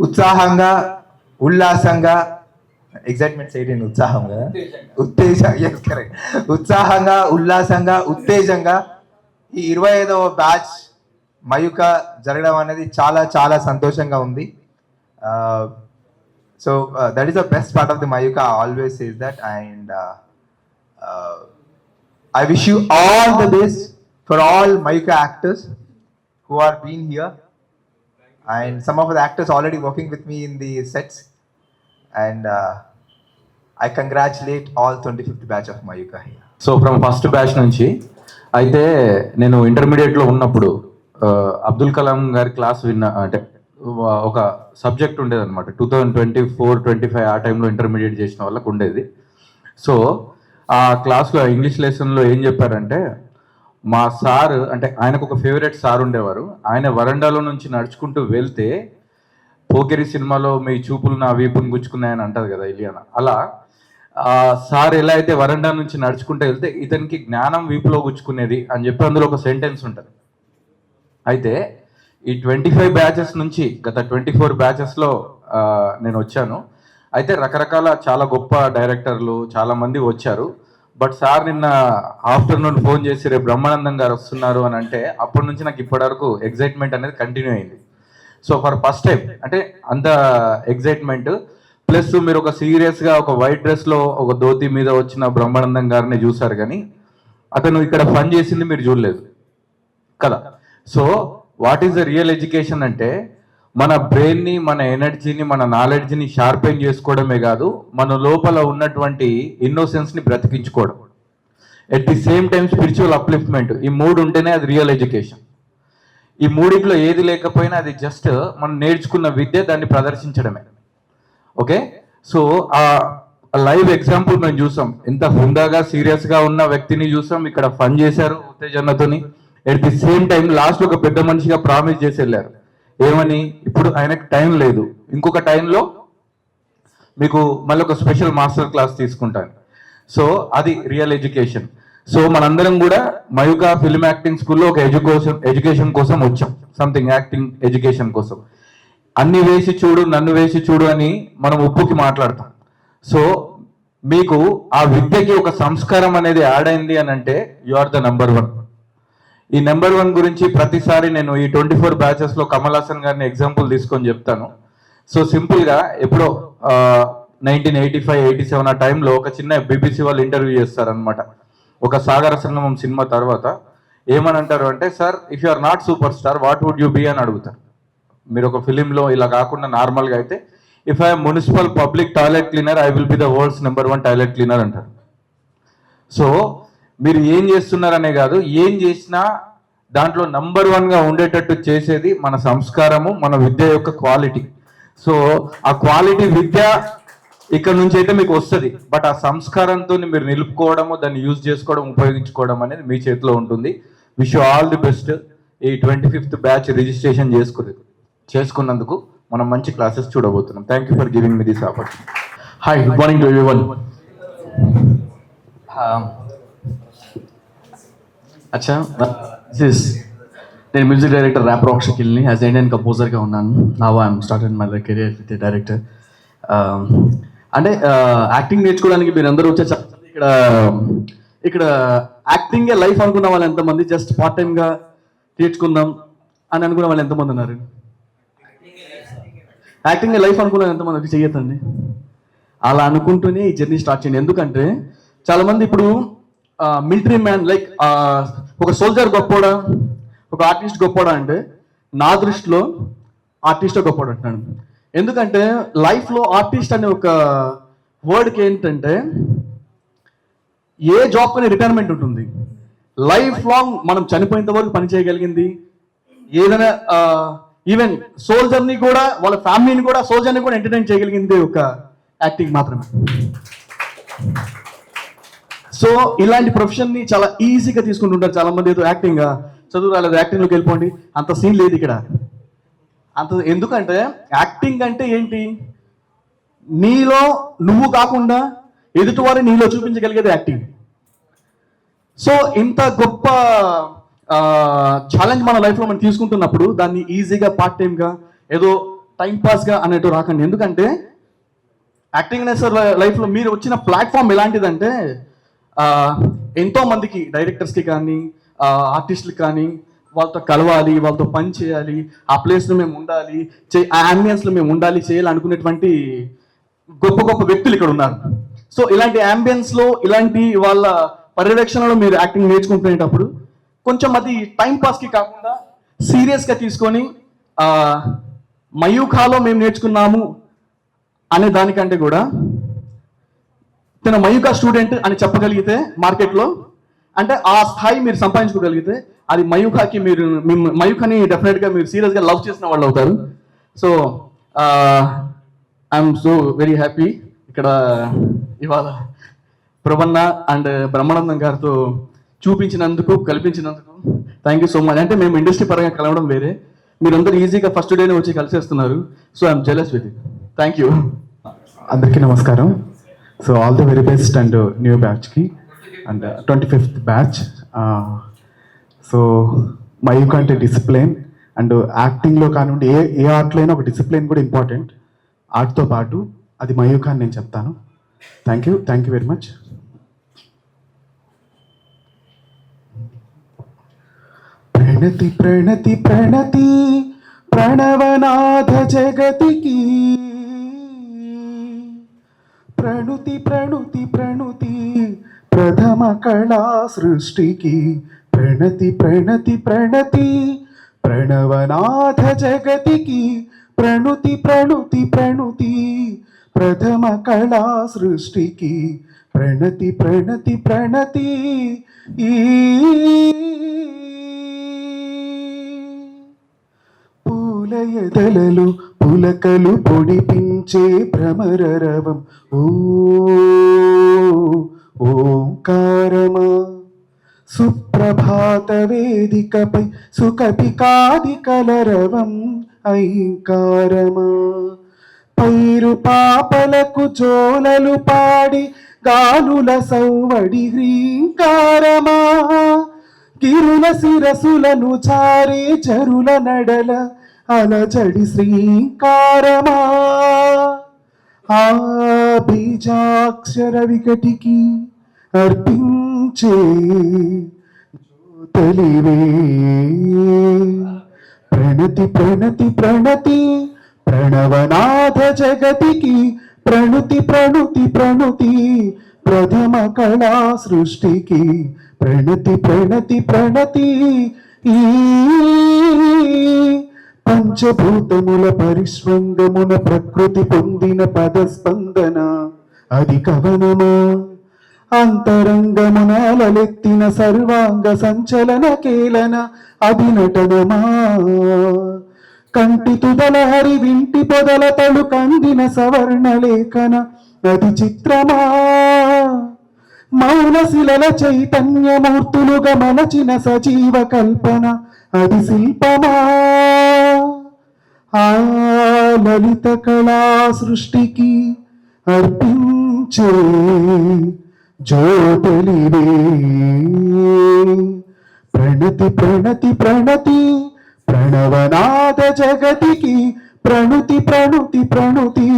ఉత్సాహంగా, ఉల్లాసంగా, ఎగ్జైట్మెంట్ సైడ్ ఉత్సాహంగా, ఉత్సాహంగా, ఉల్లాసంగా, ఉత్తేజంగా ఈ 25వ బ్యాచ్ మయూక జరగడం అనేది చాలా చాలా సంతోషంగా ఉంది. So that is the best part of the Mayuka. I always says that, and I wish you all the best for all Mayuka actors who are being here, and some of the actors already working with me in the sets, and I congratulate all 25th batch of Mayuka here. So from first batch నుంచి అయితే నేను ఇంటర్మీడియట్లో ఉన్నప్పుడు అబ్దుల్ కలాం గారి క్లాస్ విన్నా, అంటే ఒక సబ్జెక్ట్ ఉండేది అనమాట. 2024-25 ఆ టైంలో ఇంటర్మీడియట్ చేసిన వాళ్ళకు ఉండేది. సో ఆ క్లాస్లో ఇంగ్లీష్ లెసన్లో ఏం చెప్పారంటే, మా సార్ అంటే ఆయనకు ఒక ఫేవరెట్ సార్ ఉండేవారు. ఆయన వరండాలో నుంచి నడుచుకుంటూ వెళ్తే పోకిరి సినిమాలో మీ చూపులు నా వీపుని గుచ్చుకున్నాయని అంటారు కదా ఇలియానా, అలా సార్ ఎలా అయితే వరండా నుంచి నడుచుకుంటూ వెళ్తే ఇతనికి జ్ఞానం వీపులో గుచ్చుకునేది అని చెప్పి అందులో ఒక సెంటెన్స్ ఉంటుంది. అయితే ఈ 25 బ్యాచెస్ నుంచి గత 24 బ్యాచెస్లో నేను వచ్చాను. అయితే రకరకాల చాలా గొప్ప డైరెక్టర్లు చాలా మంది వచ్చారు. బట్ సార్ నిన్న ఆఫ్టర్నూన్ ఫోన్ చేసి రేపు బ్రహ్మానందం గారు వస్తున్నారు అని అంటే అప్పటి నుంచి నాకు ఇప్పటివరకు ఎగ్జైట్మెంట్ అనేది కంటిన్యూ అయింది. సో ఫర్ ఫస్ట్ టైం అంటే అంత ఎగ్జైట్మెంట్, ప్లస్ మీరు ఒక సీరియస్గా ఒక వైట్ డ్రెస్లో ఒక ధోతి మీద వచ్చిన బ్రహ్మానందం గారిని చూసారు, కానీ అతను ఇక్కడ ఫన్ చేసింది మీరు చూడలేదు కదా. So what is the real education అంటే మన బ్రెయిన్ని, మన ఎనర్జీని, మన నాలెడ్జ్ని షార్పెన్ చేసుకోవడమే కాదు, మన లోపల ఉన్నటువంటి ఇన్నోసెన్స్ని బ్రతికించుకోవడం, at the same time spiritual upliftment, ఈ మూడు ఉంటేనే అది రియల్ ఎడ్యుకేషన్. ఈ మూడిట్లో ఏది లేకపోయినా అది జస్ట్ మనం నేర్చుకున్న విద్య, దాన్ని ప్రదర్శించడమే. ఓకే, సో ఆ లైవ్ ఎగ్జాంపుల్ మేము చూసాం. ఎంత హుందాగా సీరియస్గా ఉన్న వ్యక్తిని చూసాం, ఇక్కడ ఫన్ చేశారు ఉత్తేజనతోని. At the same time last ఒక పెద్ద మనిషిగా ప్రామిస్ చేసి వెళ్ళారు. ఏమని? ఇప్పుడు ఆయనకు టైం లేదు, ఇంకొక టైంలో మీకు మళ్ళీ ఒక స్పెషల్ మాస్టర్ క్లాస్ తీసుకుంటాను. సో అది రియల్ ఎడ్యుకేషన్. సో మనందరం కూడా మయూకా ఫిల్మ్ యాక్టింగ్ స్కూల్లో ఒక ఎడ్యుకేషన్ కోసం వచ్చాం, సంథింగ్ యాక్టింగ్ ఎడ్యుకేషన్ కోసం. అన్ని వేసి చూడు, నన్ను వేసి చూడు అని మనం ఉప్పుకి మాట్లాడతాం. సో మీకు ఆ విద్యకి ఒక సంస్కారం అనేది యాడ్ అయింది అని అంటే యు ఆర్ ద నెంబర్ 1. ఈ నెంబర్ 1 గురించి ప్రతిసారి నేను ఈ 24 బ్యాచెస్లో కమల్ హాసన్ గారిని ఎగ్జాంపుల్ తీసుకొని చెప్తాను. సో సింపుల్గా ఎప్పుడో 1985-87 ఆ టైంలో ఒక చిన్న బీబీసీ వాళ్ళు ఇంటర్వ్యూ చేస్తారనమాట. ఒక సాగర సంగమం సినిమా తర్వాత ఏమని అంటారు అంటే, sir if you are not super star what would you be అని అడుగుతారు. మీరు ఒక ఫిలింలో ఇలా కాకుండా నార్మల్గా అయితే, if I municipal public toilet cleaner I will be the world's number 1 toilet cleaner అంటారు. సో మీరు ఏం చేస్తున్నారనే కాదు, ఏం చేసినా దాంట్లో నంబర్ 1గా ఉండేటట్టు చేసేది మన సంస్కారము, మన విద్య యొక్క క్వాలిటీ. సో ఆ క్వాలిటీ విద్య ఇక్కడ నుంచి అయితే మీకు వస్తుంది, బట్ ఆ సంస్కారంతో మీరు నిలుపుకోవడము, దాన్ని యూజ్ చేసుకోవడం, ఉపయోగించుకోవడం అనేది మీ చేతిలో ఉంటుంది. Wish you all the best. ఈ 25th బ్యాచ్ రిజిస్ట్రేషన్ చేసుకున్నందుకు మనం మంచి క్లాసెస్ చూడబోతున్నాం. Thank you for giving me this opportunity. Hi, good morning to everyone. అచ్చా, నేను మ్యూజిక్ డైరెక్టర్ ర్యాప్ రాక్ షకీల్ని. యాజ్ ఇండియన్ కంపోజర్గా ఉన్నాను. Now I'm started my career with director. అంటే యాక్టింగ్ నేర్చుకోవడానికి మీరు అందరూ వచ్చే ఇక్కడ యాక్టింగే లైఫ్ అనుకున్న వాళ్ళు ఎంతమంది? జస్ట్ పార్ట్ టైంగా నేర్చుకుందాం అని అనుకున్న వాళ్ళు ఎంతమంది ఉన్నారు? యాక్టింగే లైఫ్ అనుకున్న ఎంతమంది చెయ్యొద్దండి. అలా అనుకుంటూనే ఈ జర్నీ స్టార్ట్ చేయండి. ఎందుకంటే చాలామంది ఇప్పుడు మిలిటరీ మ్యాన్, లైక్ ఒక సోల్జర్ గొప్పోడా, ఒక ఆర్టిస్ట్ గొప్పోడా అంటే నా దృష్టిలో ఆర్టిస్ట్ గొప్పోడు అంటున్నాను. ఎందుకంటే లైఫ్లో ఆర్టిస్ట్ అనే ఒక వర్డ్కి ఏంటంటే ఏ జాబ్ కానీ రిటైర్మెంట్ ఉంటుంది. లైఫ్ లాంగ్ మనం చనిపోయేంత వరకు పని చేయగలిగింది ఏదైనా, ఈవెన్ సోల్జర్ని కూడా, వాళ్ళ ఫ్యామిలీని కూడా, సోల్జర్ని కూడా ఎంటర్టైన్ చేయగలిగింది ఒక యాక్టింగ్ మాత్రమే. సో ఇలాంటి ప్రొఫెషన్ని చాలా ఈజీగా తీసుకుంటుంటారు చాలా మంది. ఏదో యాక్టింగ్ చదువు రాలేదు, యాక్టింగ్లోకి వెళ్ళిపోండి, అంత సీన్ లేదు ఇక్కడ. ఎందుకంటే యాక్టింగ్ అంటే ఏంటి? నీలో నువ్వు కాకుండా ఎదుటివారి నీలో చూపించగలిగేది యాక్టింగ్. సో ఇంత గొప్ప ఛాలెంజ్ మన లైఫ్లో మనం తీసుకుంటున్నప్పుడు దాన్ని ఈజీగా పార్ట్ టైంగా ఏదో టైం పాస్గా అనేట్టు రాకండి. ఎందుకంటే యాక్టింగ్ అనే సార్ లైఫ్లో మీరు వచ్చిన ప్లాట్ఫామ్ ఎలాంటిదంటే ఎంతో మందికి, డైరెక్టర్స్కి కానీ ఆర్టిస్టులకి కానీ వాళ్ళతో కలవాలి, వాళ్ళతో పని చేయాలి, ఆ ప్లేస్లో మేము ఉండాలి, ఆ అంబియన్స్లో మేము ఉండాలి, చేయాలి అనుకునేటువంటి గొప్ప గొప్ప వ్యక్తులు ఇక్కడ ఉన్నారు. సో ఇలాంటి అంబియన్స్ లో, ఇలాంటి వాళ్ళ పర్యవేక్షణలో మీరు యాక్టింగ్ నేర్చుకుంటునేటప్పుడు కొంచెం అది టైం పాస్ కి కాకుండా సీరియస్ గా తీసుకొని మయూఖాలో మేము నేర్చుకున్నాము అనే దానికంటే కూడా తన మయూఖా స్టూడెంట్ అని చెప్పగలిగితే మార్కెట్లో, అంటే ఆ స్థాయి మీరు సంపాదించుకోగలిగితే అది మయూఖాకి మీరు మయూఖాని డెఫినెట్ గా మీరు సీరియస్ గా లవ్ చేసిన వాళ్ళు అవుతారు. So I'm so very happy ఇక్కడ ఇవాళ ప్రవన్న అండ్ బ్రహ్మానందం గారితో చూపించినందుకు, కల్పించినందుకు థ్యాంక్ యూ సో మచ్. అంటే మేము ఇండస్ట్రీ పరంగా కలవడం వేరే, మీరందరూ ఈజీగా ఫస్ట్ డేనే వచ్చి కలిసేస్తున్నారు. So I'm jealous with it. Thank you. అందరికీ నమస్కారం. So all the very best and new బ్యాచ్కి and 25th batch. So Mayukha అంటే డిసిప్లిన్ అండ్ యాక్టింగ్లో కానివ్వండి, ఏ ఆర్ట్లో అయినా ఒక డిసిప్లిన్ కూడా ఇంపార్టెంట్. ఆర్ట్తో పాటు అది మయూఖ అని నేను చెప్తాను. Thank you very much. ప్రణతి ప్రణతి ప్రణతి ప్రణవనాథ జగతికి, ప్రణుతి ప్రణుతి ప్రణుతి ప్రథమ కళా సృష్టికి. ప్రణతి ప్రణతి ప్రణతి ప్రణవనాథ జగతికి, ప్రణుతి ప్రణుతి ప్రణుతి ప్రథమ కళా సృష్టికి. ప్రణతి ప్రణతి ప్రణతి ఈ పూలయదలలు పులకలు పొడిపించే భ్రమరరవం ఓంకారమా. సుప్రభాత వేదికపై సుకపికాది కలరవం ఐంకారమా. పైరు పాపలకు జోలలు పాడి గాలుల సౌవడి హ్రీంకారమా. గిరుల శిరసులను చారే చరుల నడల అలజడి శ్రీంకారమా. ఆ బీజాక్షర వికటికి అర్పించే జ్యోతలివే. ప్రణతి ప్రణతి ప్రణతి ప్రణవనాథ జగతికి, ప్రణుతి ప్రణుతి ప్రణుతి ప్రథమ కళా సృష్టికి. ప్రణతి ప్రణతి ప్రణతి ఈ పంచభూతముల పరిష్వంగమున ప్రకృతి పొందిన పదస్పందన అది కవనమా. అంతరంగమున లలెత్తిన సర్వాంగ సంచలన కేలన అది నటనమా. కంటి తుదల హరి వింటి పొదల తలు కందిన సవర్ణ లేఖన అది చిత్రమా. మౌనశిలల చైతన్యమూర్తులుగా మలచిన సజీవ కల్పన అది శిల్పమా. ఆ లలిత కళా సృష్టికి అర్పించే జ్యోతలివే. ప్రణతి ప్రణతి ప్రణతి ప్రణవనాథ జగతికి, ప్రణుతి ప్రణుతి ప్రణుతి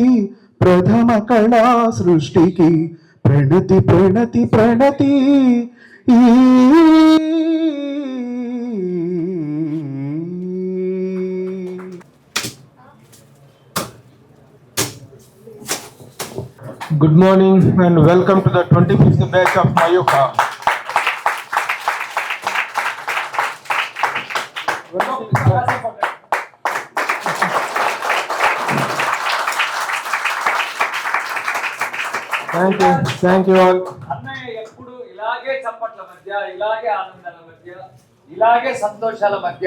ప్రథమ కళా సృష్టికి. ప్రణతి ప్రణతి ప్రణతి ఈ Good morning and welcome to the 25th batch of Mayukha. Thank you all. అన్నయ్య ఎప్పుడు ఇలాగే చప్పట్ల మధ్య, ఇలాగే ఆనందాల మధ్య, ఇలాగే సంతోషాల మధ్య,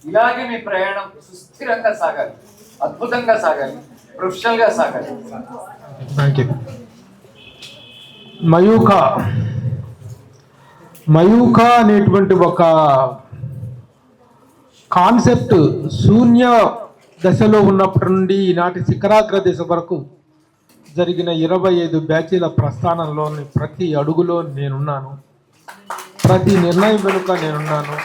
ఇలాగే మీ ప్రయాణం సుస్థిరంగా సాగాలి, అద్భుతంగా సాగాలి, ప్రొఫెషనల్ గా సాగాలి. Thank you. మయూఖ అనేటువంటి ఒక కాన్సెప్ట్ శూన్య దశలో ఉన్నప్పటి నుండి ఈనాటి శిఖరాగ్ర దశ వరకు జరిగిన 25 బ్యాచీల ప్రస్థానంలోని ప్రతి అడుగులో నేనున్నాను, ప్రతి నిర్ణయం వెనుక నేనున్నాను.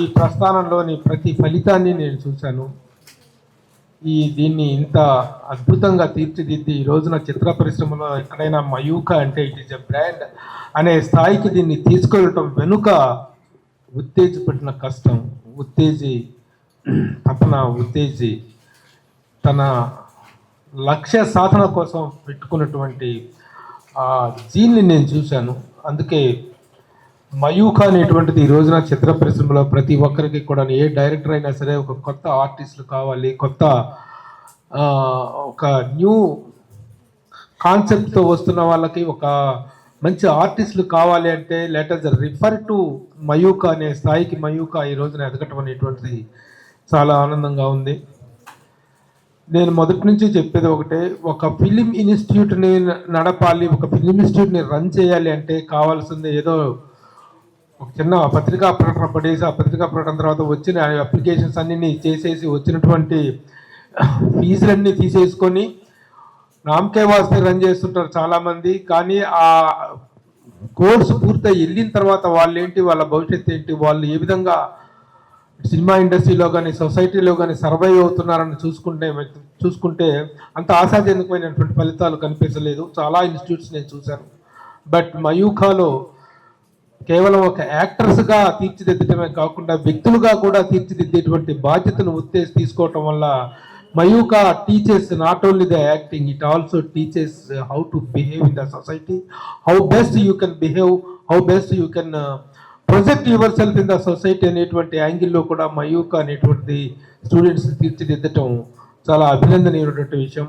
ఈ ప్రస్థానంలోని ప్రతి ఫలితాన్ని నేను చూశాను. దీన్ని ఇంత అద్భుతంగా తీర్చిదిద్ది ఈ రోజున చిత్ర పరిశ్రమలో ఎక్కడైనా మయూఖ అంటే ఇట్ ఈస్ ఎ బ్రాండ్ అనే స్థాయికి దీన్ని తీసుకెళ్ళటం వెనుక ఉత్తేజపడిన కష్టం, తపన తన లక్ష్య సాధన కోసం పెట్టుకున్నటువంటి జీన్ని నేను చూశాను. అందుకే మయూఖ అనేటువంటిది ఈ రోజున చిత్ర పరిశ్రమలో ప్రతి ఒక్కరికి కూడా, ఏ డైరెక్టర్ అయినా సరే ఒక కొత్త ఆర్టిస్టులు కావాలి, కొత్త ఒక న్యూ కాన్సెప్ట్తో వస్తున్న వాళ్ళకి ఒక మంచి ఆర్టిస్టులు కావాలి అంటే let us refer to Mayukha అనే స్థాయికి మయూఖ ఈ రోజున ఎదగటం అనేటువంటిది చాలా ఆనందంగా ఉంది. నేను మొదటి నుంచి చెప్పేది ఒకటే, ఒక ఫిలిం ఇన్స్టిట్యూట్ని నడపాలి, ఒక ఫిలిం ఇన్స్టిట్యూట్ని రన్ చేయాలి అంటే కావాల్సింది ఏదో ఒక చిన్న పత్రికా ప్రకటన పడేసి, ఆ పత్రికా ప్రకటన తర్వాత వచ్చిన అప్లికేషన్స్ అన్నీ చేసేసి వచ్చినటువంటి ఫీజులన్నీ తీసేసుకొని నామకే వాస్తే రన్ చేస్తుంటారు చాలామంది. కానీ ఆ కోర్సు పూర్తి వెళ్ళిన తర్వాత వాళ్ళు ఏంటి, వాళ్ళ భవిష్యత్తు ఏంటి, వాళ్ళు ఏ విధంగా సినిమా ఇండస్ట్రీలో కానీ సొసైటీలో కానీ సర్వైవ్ అవుతున్నారని చూసుకుంటే అంత ఆశాజనకమైనటువంటి ఫలితాలు కనిపించలేదు. చాలా ఇన్స్టిట్యూట్స్ నేను చూశాను. బట్ మయూఖాలో కేవలం ఒక యాక్టర్స్గా తీర్చిదిద్దటమే కాకుండా వ్యక్తులుగా కూడా తీర్చిదిద్దేటువంటి బాధ్యతను తీసుకోవటం వల్ల Mayukha teaches not only the acting, it also teaches how to behave in the society, how best you can behave, how best you can project your self in the society అనేటువంటి యాంగిల్లో కూడా మయూఖ అనేటువంటి స్టూడెంట్స్ తీర్చిదిద్దటం చాలా అభినందనీయమైనటువంటి విషయం.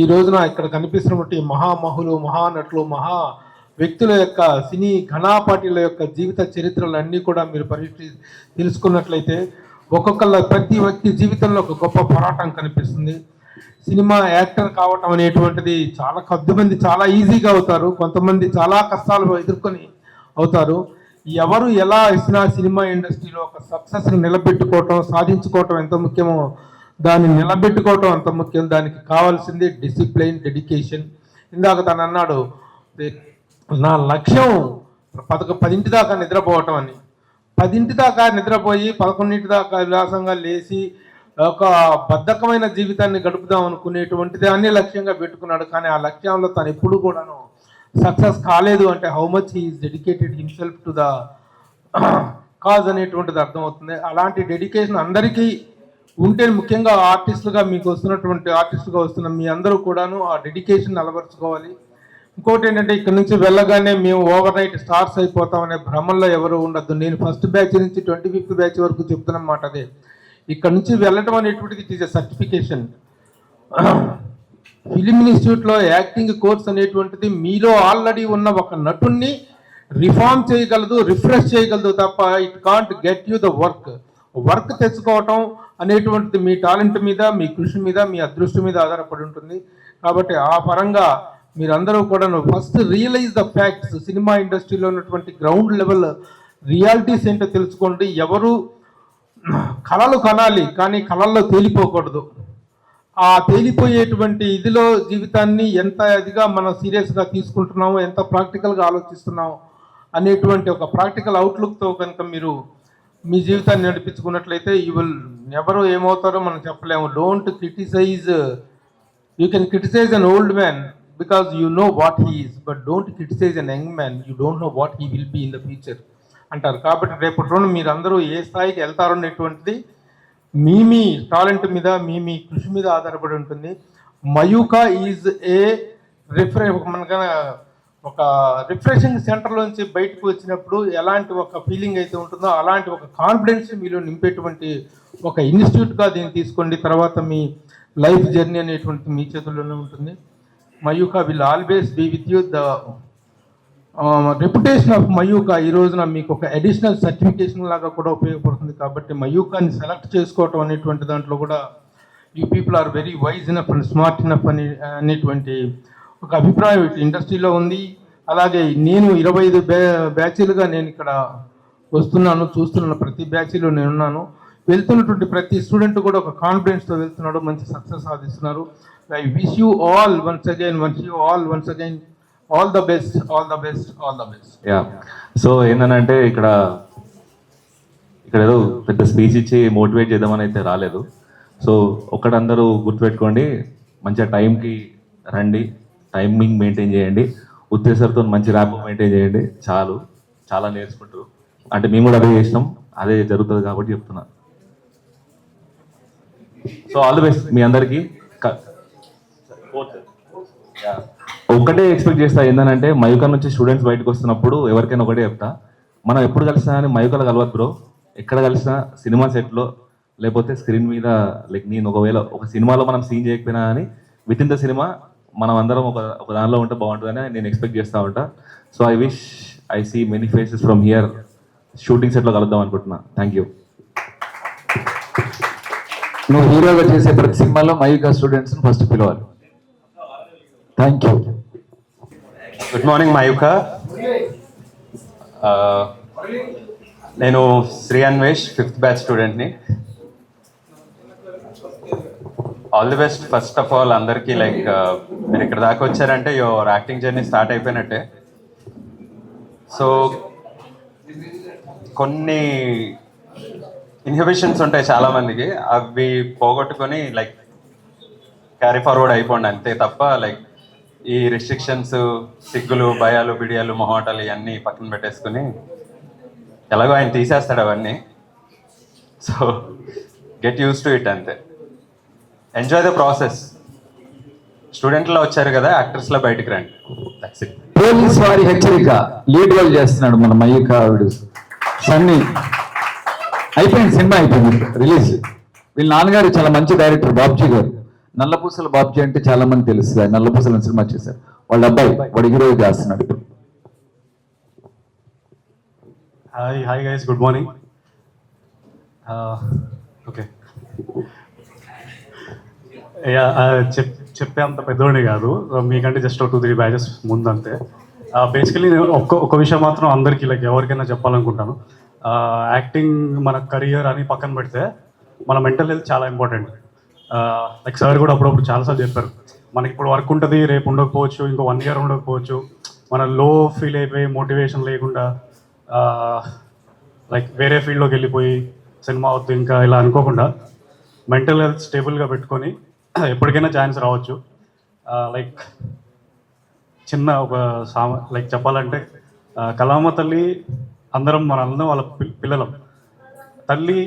ఈ రోజున ఇక్కడ కనిపిస్తున్నటువంటి మహామహులు, మహానటులు, మహా వ్యక్తుల యొక్క సినీ ఘనాపాటిల యొక్క జీవిత చరిత్రలన్నీ కూడా మీరు తెలుసుకున్నట్లయితే ప్రతి వ్యక్తి జీవితంలో ఒక గొప్ప పోరాటం కనిపిస్తుంది. సినిమా యాక్టర్ కావటం అనేటువంటిది చాలా కొద్దిమంది చాలా ఈజీగా అవుతారు, కొంతమంది చాలా కష్టాలు ఎదుర్కొని అవుతారు. ఎవరు ఎలా ఇచ్చినా సినిమా ఇండస్ట్రీలో ఒక సక్సెస్ని నిలబెట్టుకోవటం, సాధించుకోవటం ఎంత ముఖ్యమో దాన్ని నిలబెట్టుకోవటం అంత ముఖ్యం. దానికి కావాల్సింది డిసిప్లైన్, డెడికేషన్. ఇందాక తను అన్నాడు, నా లక్ష్యం 10 దాకా నిద్రపోవటం అని. 10 దాకా నిద్రపోయి 11 దాకా విలాసంగా లేచి ఒక బద్ధకమైన జీవితాన్ని గడుపుదాం అనుకునేటువంటిది అన్ని లక్ష్యంగా పెట్టుకున్నాడు. కానీ ఆ లక్ష్యంలో తను ఎప్పుడు కూడాను సక్సెస్ కాలేదు అంటే how much he is dedicated himself to the cause అనేటువంటిది అర్థమవుతుంది. అలాంటి డెడికేషన్ అందరికీ ఉంటే, ముఖ్యంగా ఆర్టిస్టులుగా మీకు వస్తున్నటువంటి ఆర్టిస్టుగా వస్తున్న మీ అందరూ కూడాను ఆ డెడికేషన్ అలవరుచుకోవాలి. ఇంకోటి ఏంటంటే, ఇక్కడ నుంచి వెళ్ళగానే మేము ఓవర్ నైట్ స్టార్స్ అయిపోతామనే భ్రమంలో ఎవరు ఉండద్దు. నేను ఫస్ట్ బ్యాచ్ నుంచి 25th బ్యాచ్ వరకు చెప్తున్నమాట అదే. ఇక్కడ నుంచి వెళ్ళటం అనేటువంటిది it is a certification. Film ఇన్స్టిట్యూట్లో యాక్టింగ్ కోర్స్ అనేటువంటిది మీలో ఆల్రెడీ ఉన్న ఒక నటుణ్ణి రిఫార్మ్ చేయగలదు, రిఫ్రెష్ చేయగలదు తప్ప it can't get you the work తెచ్చుకోవటం అనేటువంటిది మీ టాలెంట్ మీద, మీ కృషి మీద, మీ అదృష్టం మీద ఆధారపడి ఉంటుంది. కాబట్టి ఆ పరంగా మీరందరూ కూడా first realise the facts. Cinema ఇండస్ట్రీలో ఉన్నటువంటి గ్రౌండ్ లెవెల్ రియాలిటీస్ ఏంటో తెలుసుకోండి. ఎవరు కళలు కనాలి కానీ కళల్లో తేలిపోకూడదు. ఆ తేలిపోయేటువంటి ఇదిలో జీవితాన్ని ఎంత ఇదిగా మనం సీరియస్గా తీసుకుంటున్నామో, ఎంత ప్రాక్టికల్గా ఆలోచిస్తున్నామో అనేటువంటి ఒక ప్రాక్టికల్ అవుట్లుక్తో కనుక మీరు మీ జీవితాన్ని నడిపించుకున్నట్లయితే ఎవరు ఏమవుతారో మనం చెప్పలేము. Don't criticise. You can criticise an old man because you know what he is, but don't criticize an young man, you don't know what he will be in the future అంటారు. కాబట్టి రేపటి రోజు మీరందరూ ఏ స్థాయికి వెళ్తారో అనేటువంటిది మీ టాలెంట్ మీద, మీ కృషి మీద ఆధారపడి ఉంటుంది. మయూఖ ఈజ్ మనకన్నా ఒక రిఫ్రెషింగ్ సెంటర్లోంచి బయటకు వచ్చినప్పుడు ఎలాంటి ఒక ఫీలింగ్ అయితే ఉంటుందో అలాంటి ఒక కాన్ఫిడెన్స్ మీలో నింపేటువంటి ఒక ఇన్స్టిట్యూట్గా దీన్ని తీసుకోండి. తర్వాత మీ లైఫ్ జర్నీ అనేటువంటిది మీ చేతుల్లోనే ఉంటుంది. Mayukha will always be with you. The reputation of Mayukha ఈ రోజున మీకు ఒక అడిషనల్ సర్టిఫికేషన్ లాగా కూడా ఉపయోగపడుతుంది. కాబట్టి మయూఖని సెలెక్ట్ చేసుకోవటం అనేటువంటి దాంట్లో కూడా you people are very wise enough and smart enough అనేటువంటి ఒక అభిప్రాయం ఇండస్ట్రీలో ఉంది. అలాగే నేను 25 బ్యాచీలుగా నేను ఇక్కడ వస్తున్నాను, చూస్తున్నాను. ప్రతి బ్యాచీలో నేనున్నాను. వెళ్తున్నటువంటి ప్రతి స్టూడెంట్ కూడా ఒక కాన్ఫిడెన్స్తో వెళ్తున్నాడు, మంచి సక్సెస్ సాధిస్తున్నారు. I wish you all once again all the best. Yeah, so ఏంటంటే ఇక్కడ ఏదో పెద్ద స్పీచ్ ఇచ్చి మోటివేట్ చేద్దామని అయితే రాలేదు. సో ఒకటందరూ గుర్తుపెట్టుకోండి, మంచిగా టైంకి రండి, టైమింగ్ మెయింటైన్ చేయండి, ఉత్తేజంతో మంచి ర్యాప్ మెయింటైన్ చేయండి. చాలా నేర్చుకుంటారు. అంటే మేము కూడా అదే చేసినాం, అదే జరుగుతుంది కాబట్టి చెప్తున్నా. సో ఆల్ ది బెస్ట్ మీ అందరికీ. ఒకటే ఎక్స్పెక్ట్ చేస్తా ఏంటంటే మయూకా నుంచి స్టూడెంట్స్ బయటకు వస్తున్నప్పుడు ఎవరికైనా ఒకటే చెప్తా, మనం ఎప్పుడు కలిసినా కానీ మయూకాలో కలవద్దు బ్రో. ఎక్కడ కలిసినా సినిమా సెట్లో లేకపోతే స్క్రీన్ మీద, లైక్ నేను ఒకవేళ ఒక సినిమాలో మనం సీన్ చేయకపోయినా కానీ విత్ ఇన్ ద సినిమా మనం అందరం ఒక దానిలో ఉంటే బాగుంటుందని నేను ఎక్స్పెక్ట్ చేస్తూ ఉంటా. So I wish I see many faces from here. Shooting సెట్లో కలుద్దాం అనుకుంటున్నా. Thank you. నువ్వు హీరోగా చేసే ప్రతి సినిమాలో మయూకా స్టూడెంట్స్ ఫస్ట్ పిలవాలి. Thank you. Good morning Mayukha. నేను శ్రీ అన్వేష్ 5th బ్యాచ్ స్టూడెంట్ని. All the best first of all అందరికీ. లైక్ మీరు ఇక్కడ దాకా వచ్చారంటే యువర్ యాక్టింగ్ జర్నీ స్టార్ట్ అయిపోయినట్టే. సో కొన్ని ఇన్హిబిషన్స్ ఉంటాయి చాలామందికి, అవి పోగొట్టుకొని లైక్ క్యారీ ఫార్వర్డ్ అయిపోండి అంతే తప్ప లైక్ ఈ రెస్ట్రిక్షన్స్, సిగ్గులు, భయాలు, బిడియాలు, మొహాటాలు ఇవన్నీ పక్కన పెట్టేసుకుని, ఎలాగో ఆయన తీసేస్తాడు అవన్నీ. So get used to it అంతే. Enjoy the process. స్టూడెంట్లో వచ్చారు కదా, యాక్టర్స్లో బయటికి రండి. That's it. పోలీస్ వారి హెచ్చరిక లీడ్ రోల్ చేస్తున్నాడు మన మయూకా. సన్నీ అయిపోయింది, సినిమా అయిపోయింది, రిలీజ్. వీళ్ళ నాన్నగారు చాలా మంచి డైరెక్టర్ బాబ్జీ గారు. నల్లపూసల బాబ్జీ అంటే చాలా మంది తెలుస్తుంది. ఆయన నల్లపూసల సినిమా చేశారు. వాళ్ళ అబ్బాయి వాడు హీరో చేస్తున్నాడు. Hi guys, good morning. Okay, చెప్పే అంత పెద్దోడిని కాదు, మీకంటే జస్ట్ 2-3 బ్యాచెస్ ముందు అంతే. బేసికలీ నేను ఒక విషయం మాత్రం అందరికీ లైక్ ఎవరికైనా చెప్పాలనుకుంటాను. యాక్టింగ్ మన కెరియర్ అని పక్కన పెడితే మన మెంటల్ హెల్త్ చాలా ఇంపార్టెంట్. లైక్ సార్ కూడా అప్పుడప్పుడు చాలాసార్లు చెప్పారు, మనకి ఇప్పుడు వర్క్ ఉంటుంది, రేపు ఉండకపోవచ్చు, ఇంకో 1 year ఉండకపోవచ్చు. మన లో ఫీల్ అయిపోయి మోటివేషన్ లేకుండా లైక్ వేరే ఫీల్డ్లోకి వెళ్ళిపోయి సినిమా అవుతుంది ఇంకా ఇలా అనుకోకుండా మెంటల్ హెల్త్ స్టేబుల్గా పెట్టుకొని ఎప్పటికైనా ఛాన్స్ రావచ్చు. లైక్ చిన్న ఒక లైక్ చెప్పాలంటే కళామ తల్లి అందరం వాళ్ళ పిల్లలం. తల్లి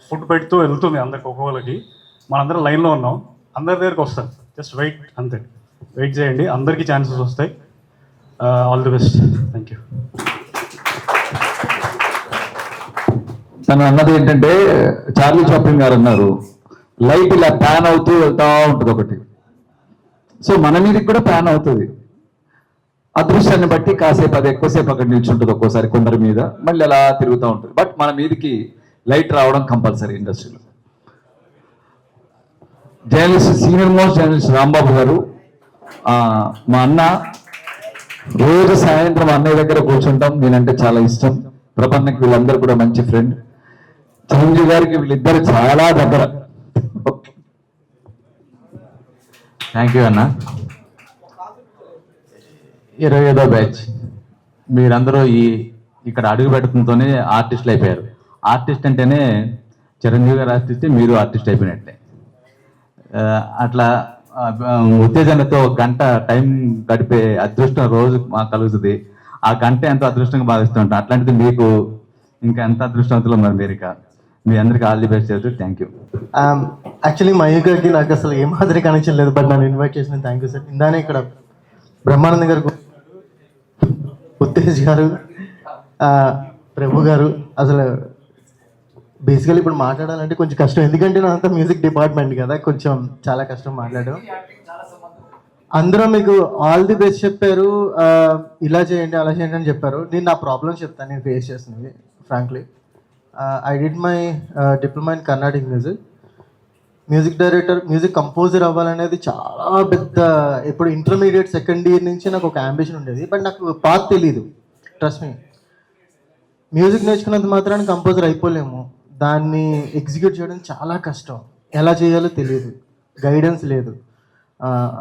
ఫుడ్ పెడుతూ వెళ్తుంది అందరికి, ఒక్కొక్కరికి. మనందరం లైన్లో ఉన్నాం, అందరి దగ్గరికి వస్తాం. జస్ట్ వెయిట్, అంతే. వెయిట్ చేయండి, అందరికీ ఛాన్సెస్ వస్తాయి. All the best. Thank you. తను అన్నది ఏంటంటే, చార్లీ చాప్లిన్ గారు అన్నారు, లైట్ ఇలా ప్యాన్ అవుతూ వెళ్తా ఉంటుంది ఒకటి. సో మన మీదకి కూడా ప్యాన్ అవుతుంది. అదృష్టాన్ని బట్టి కాసేపు అది ఎక్కువసేపు అక్కడ నిల్చుంటుంది, ఒక్కోసారి కొందరి మీద, మళ్ళీ అలా తిరుగుతూ ఉంటుంది. బట్ మన మీదకి లైట్ రావడం కంపల్సరీ ఇండస్ట్రీలో. Journalist, senior most journalist Rambabu గారు, మా అన్న. రోజు సాయంత్రం అన్నయ్య దగ్గర కూర్చుంటాం. నేనంటే చాలా ఇష్టం. ప్రపన్నకి వీళ్ళందరూ కూడా మంచి ఫ్రెండ్. చిరంజీవి గారికి వీళ్ళిద్దరు చాలా దగ్గర. థ్యాంక్ యూ అన్న. 25వ బ్యాచ్ మీరందరూ ఇక్కడ అడుగు పెట్టడంతోనే ఆర్టిస్టులు అయిపోయారు. ఆర్టిస్ట్ అంటేనే చిరంజీవి గారు ఆర్టిస్ట్, మీరు ఆర్టిస్ట్ అయిపోయినట్లే. అట్లా ఉత్తేజనతో 1 గంట టైం గడిపే అదృష్టం రోజు మాకు కలుగుతుంది. ఆ గంట ఎంతో అదృష్టంగా భావిస్తూ ఉంటాం. అట్లాంటిది మీకు ఇంకా ఎంత అదృష్టవంతులు ఉన్నారు మీరు. మీ అందరికీ ఆల్ ది బెస్ట్ చెప్తూ థ్యాంక్ యూ. యాక్చువల్లీ మయూకాకి నాకు అసలు ఏ మాదిరి కనెక్షన్ లేదు, బట్ నన్ను ఇన్వైట్ చేసిన థ్యాంక్ యూ సార్. ఇందానే ఇక్కడ బ్రహ్మానంద గారు, ఉత్తేజ్ గారు, ప్రభు గారు, అసలు బేసికలీ ఇప్పుడు మాట్లాడాలంటే కొంచెం కష్టం, ఎందుకంటే నా అంతా మ్యూజిక్ డిపార్ట్మెంట్ కదా, కొంచెం చాలా కష్టం మాట్లాడడం. అందరూ మీకు ఆల్ ది బెస్ట్ చెప్పారు, ఇలా చేయండి అలా చేయండి అని చెప్పారు. నేను నా ప్రాబ్లమ్స్ చెప్తాను, నేను ఫేస్ చేస్తున్నది. Frankly I did my diploma in Carnatic music director, music composer అవ్వాలనేది చాలా పెద్ద, ఇప్పుడు ఇంటర్మీడియట్ 2nd year నుంచి నాకు ఒక అంబిషన్ ఉండేది, బట్ నాకు పాత్ తెలీదు. ట్రస్ట్ మీ, మ్యూజిక్ నేర్చుకున్నంత మాత్రాన్ని కంపోజర్ అయిపోలేము. దాన్ని ఎగ్జిక్యూట్ చేయడం చాలా కష్టం, ఎలా చేయాలో తెలియదు, గైడెన్స్ లేదు.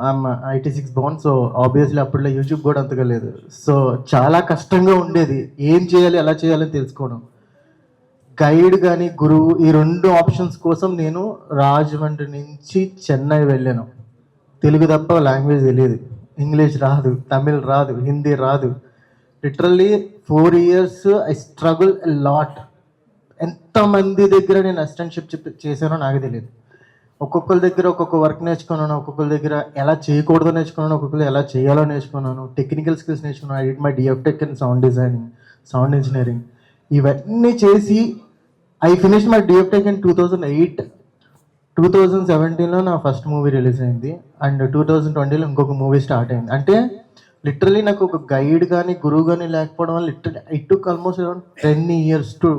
ఐఎమ్ 86 born, సో ఆబ్వియస్లీ అప్పట్లో యూట్యూబ్ కూడా అంతగా లేదు. సో చాలా కష్టంగా ఉండేది ఏం చేయాలి ఎలా చేయాలని తెలుసుకోవడం. గైడ్ కానీ గురువు, ఈ 2 ఆప్షన్స్ కోసం నేను రాజమండ్రి నుంచి చెన్నై వెళ్ళాను. తెలుగు తప్ప లాంగ్వేజ్ తెలియదు, ఇంగ్లీష్ రాదు, తమిళ్ రాదు, హిందీ రాదు. Literally 4 years I struggle a lot. ఎంతమంది దగ్గర నేను అసిస్టెంట్షిప్ చేశానో నాకు తెలియదు. ఒక్కొక్కరి దగ్గర ఒక్కొక్క వర్క్ నేర్చుకున్నాను, ఒక్కొక్కరి దగ్గర ఎలా చేయకూడదో నేర్చుకున్నాను, ఒక్కొక్కరు ఎలా చేయాలో నేర్చుకున్నాను, టెక్నికల్ స్కిల్స్ నేర్చుకున్నాను. I did my DFTech in sound designing, sound engineering. ఇవన్నీ చేసి I finish my DFTech in 2008. 2017లో నా ఫస్ట్ మూవీ రిలీజ్ అయింది అండ్ 2020లో ఇంకొక మూవీ స్టార్ట్ అయింది. అంటే లిటరలీ నాకు ఒక గైడ్ కానీ గురువు కానీ లేకపోవడం వల్ల literally it took almost around 10 years to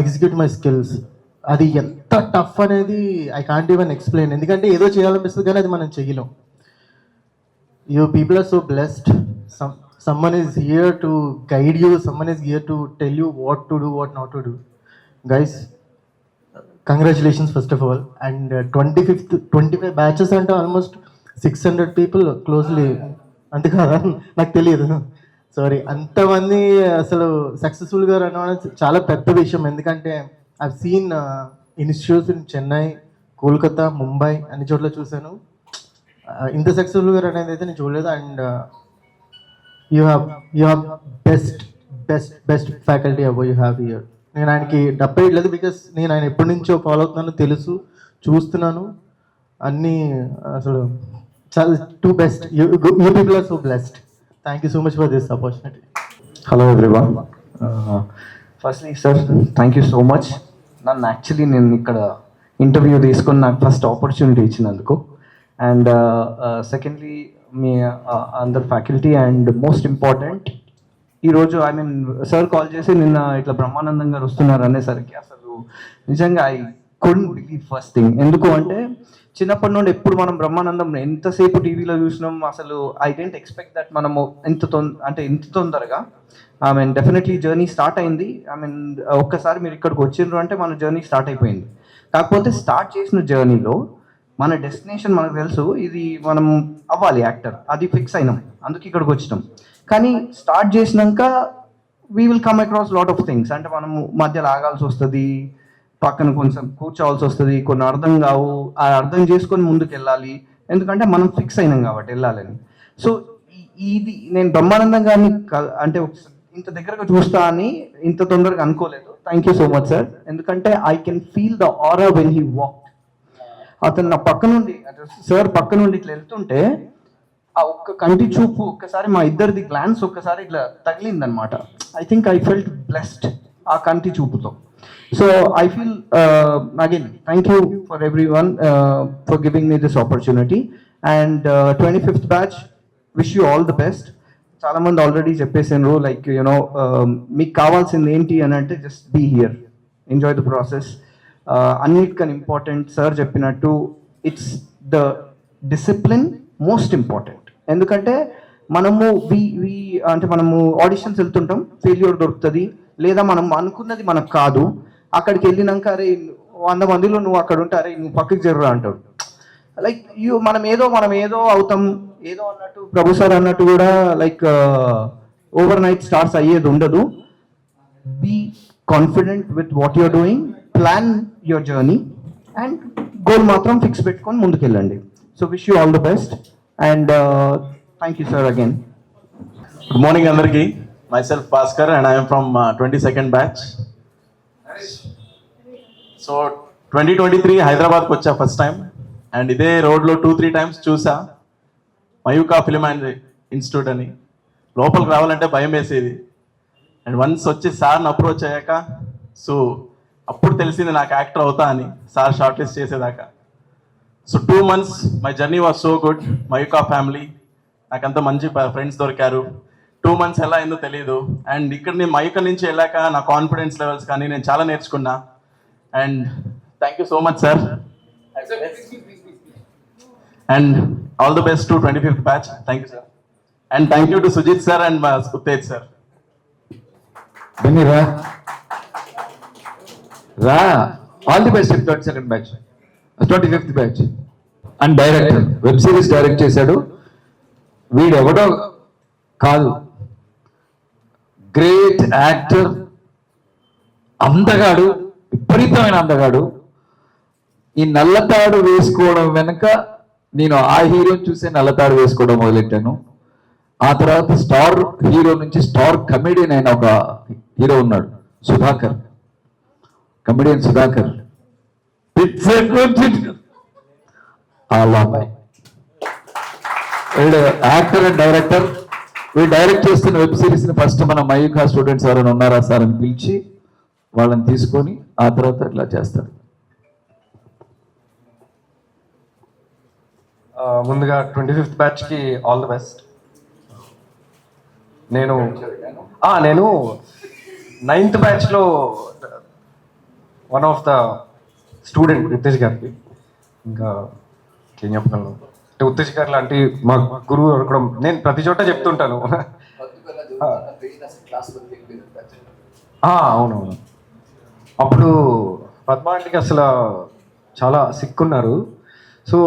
execute my skills. అది ఎంత టఫ్ అనేది ఐ కాంట్ ఈవెన్ ఎక్స్ప్లెయిన్. ఎందుకంటే ఏదో చేయాలనిపిస్తుంది కానీ అది మనం చేయలేం. You people are so blessed. someone is here to guide you, someone is here to tell you what to do, what not to do. Guys, congratulations first of all. And 25 batches అంటే ఆల్మోస్ట్ 600 people closely, అంతే కదా, నాకు తెలియదు, సారీ. అంతమంది అసలు సక్సెస్ఫుల్గా రన్ అవ్వడం చాలా పెద్ద విషయం. ఎందుకంటే I seen institutes in Chennai, Kolkata, Mumbai అన్ని చోట్ల చూశాను. ఇంత సక్సెస్ఫుల్గా రన్ అనేది అయితే నేను చూడలేదు. And you have best faculty above you have here. నేను ఆయనకి డబ్బేయట్లేదు, బికాస్ నేను ఆయన ఎప్పటి నుంచో ఫాలో అవుతున్నాను, తెలుసు, చూస్తున్నాను అన్నీ. అసలు చాలా too best. You people are so blessed. Thank you so much for this opportunity. Hello everyone. Firstly sir, thank you so much. నన్ను యాక్చువల్లీ నేను ఇక్కడ ఇంటర్వ్యూ తీసుకొని నాకు ఫస్ట్ ఆపర్చునిటీ ఇచ్చినందుకు. అండ్ సెకండ్లీ మీ అందరు ఫ్యాకల్టీ. అండ్ మోస్ట్ ఇంపార్టెంట్, ఈరోజు ఐ మీన్ సార్ కాల్ చేసి నిన్న ఇట్లా బ్రహ్మానందం గారు వస్తున్నారు అనేసరికి అసలు నిజంగా I couldn't believe first thing. ఎందుకు అంటే చిన్నప్పటి నుండి ఎప్పుడు మనం బ్రహ్మానందం ఎంతసేపు టీవీలో చూసినాం, అసలు ఐ డెంట్ ఎక్స్పెక్ట్ దట్ మనము ఇంత తొందరగా I mean definitely journey start అయింది. ఐ మీన్ ఒక్కసారి మీరు ఇక్కడికి వచ్చిండ్రు అంటే మన జర్నీ స్టార్ట్ అయిపోయింది. కాకపోతే స్టార్ట్ చేసిన జర్నీలో మన డెస్టినేషన్ మనకు తెలుసు, ఇది మనం అవ్వాలి యాక్టర్, అది ఫిక్స్ అయినాం, అందుకే ఇక్కడికి వచ్చినాం. కానీ స్టార్ట్ చేసినాక we will come across lot of things. అంటే మనము మధ్యలో ఆగాల్సి వస్తుంది, పక్కన కొంచెం కూర్చోవాల్సి వస్తుంది, కొన్ని అర్థం కావు, ఆ అర్థం చేసుకొని ముందుకు వెళ్ళాలి. ఎందుకంటే మనం ఫిక్స్ అయినాం కాబట్టి వెళ్ళాలని. సో ఇది నేను బ్రహ్మానందం గారిని అంటే ఇంత దగ్గరగా చూస్తా అని ఇంత తొందరగా అనుకోలేదు. Thank you so much sir. ఎందుకంటే I can feel the aura when he walk. అతను నా పక్క నుండి, సార్ పక్క నుండి ఇట్లా వెళ్తుంటే ఆ ఒక్క కంటి చూపు ఒక్కసారి మా ఇద్దరిది గ్లాన్స్ ఒక్కసారి ఇట్లా తగిలిందనమాట. I think I felt blessed ఆ కంటి చూపుతో. So I feel again thank you for every one for giving me this opportunity. And 25th batch, wish you all the best. చాలా మంది ఆల్రెడీ చెప్పేసారు, లైక్ యూనో మీకు కావాల్సింది ఏంటి అని అంటే just be here, enjoy the process. అన్నిటికన్నా ఇంపార్టెంట్ సార్ చెప్పినట్టు it's the discipline most important. ఎందుకంటే మనము అంటే మనము ఆడిషన్స్ వెళ్తుంటాం, ఫెయిల్యూర్ దొరుకుతుంది, లేదా మనం అనుకున్నది మనకు కాదు. అక్కడికి వెళ్ళినాక అరే 100 మందిలో నువ్వు అక్కడ ఉంటే అరే నువ్వు పక్కకి జర్రా అంటాడు. లైక్ మనం ఏదో అవుతాం ఏదో అన్నట్టు ప్రభు సార్ అన్నట్టు కూడా లైక్ ఓవర్ నైట్ స్టార్ట్స్ అయ్యేది ఉండదు. Be confident with what you're doing, plan your journey and goal మాత్రం ఫిక్స్ పెట్టుకొని ముందుకెళ్ళండి. So wish you all the best and thank you sir again. Good morning అందరికీ. myself Bhaskar and I am from 22nd batch. So 2023 హైదరాబాద్కి వచ్చా ఫస్ట్ టైం అండ్ ఇదే రోడ్లో 2-3 times చూసా మయూకా ఫిలిం అండ్ ఇన్స్టిట్యూట్ అని. లోపలికి రావాలంటే భయం వేసేది. అండ్ వన్స్ వచ్చి సార్ని అప్రోచ్ అయ్యాక సో అప్పుడు తెలిసింది నాకు యాక్టర్ అవుతా అని, సార్ షార్ట్ లిస్ట్ చేసేదాకా. So 2 months my journey was so good. Mayukha family నాకంత మంచి ఫ్రెండ్స్ దొరికారు. 2 months ఎలా అయిందో తెలియదు. అండ్ ఇక్కడ నేను మయూకా నుంచి వెళ్ళాక నా కాన్ఫిడెన్స్ లెవెల్స్ కానీ నేను చాలా నేర్చుకున్నా. And thank you so much sir. And all the best to 25th batch. Thank you sir. And thank you to Sujith sir and మా ఉత్తేజ్ సార్. రా all the best 22nd batch, 25th batch. And director, web series direct చేశాడు. వీడు ఎవడో కాదు, గ్రేట్ యాక్టర్, అందగాడు, విపరీతమైన అందగాడు. ఈ నల్లతాడు వేసుకోవడం వెనక నేను ఆ హీరోని చూసే నల్లతాడు వేసుకోవడం మొదలెట్టాను. ఆ తర్వాత స్టార్ హీరో నుంచి స్టార్ కమెడియన్ అయిన ఒక హీరో ఉన్నాడు, సుధాకర్, కమెడియన్ సుధాకర్. అబ్బాయి వీడు యాక్టర్ అండ్ డైరెక్టర్. వీడు డైరెక్ట్ చేస్తున్న వెబ్ సిరీస్ ని ఫస్ట్ మన మయూఖా స్టూడెంట్స్ ఎవరైనా ఉన్నారా సార్ అని పిలిచి వాళ్ళని తీసుకొని ఆ తర్వాత ఇట్లా చేస్తారు. ముందుగా 25th బ్యాచ్కి ఆల్ ది బెస్ట్. నేను 9th బ్యాచ్లో one of the student Uttej గారికి. ఇంకా ఏం చెప్పగలను అంటే ఉత్తేజ్ గారు లాంటి మా గురువు దొరకడం నేను ప్రతి చోట చెప్తుంటాను. అవునవును. అప్పుడు పద్మాంటికి అసలు చాలా సిక్కున్నారు. సో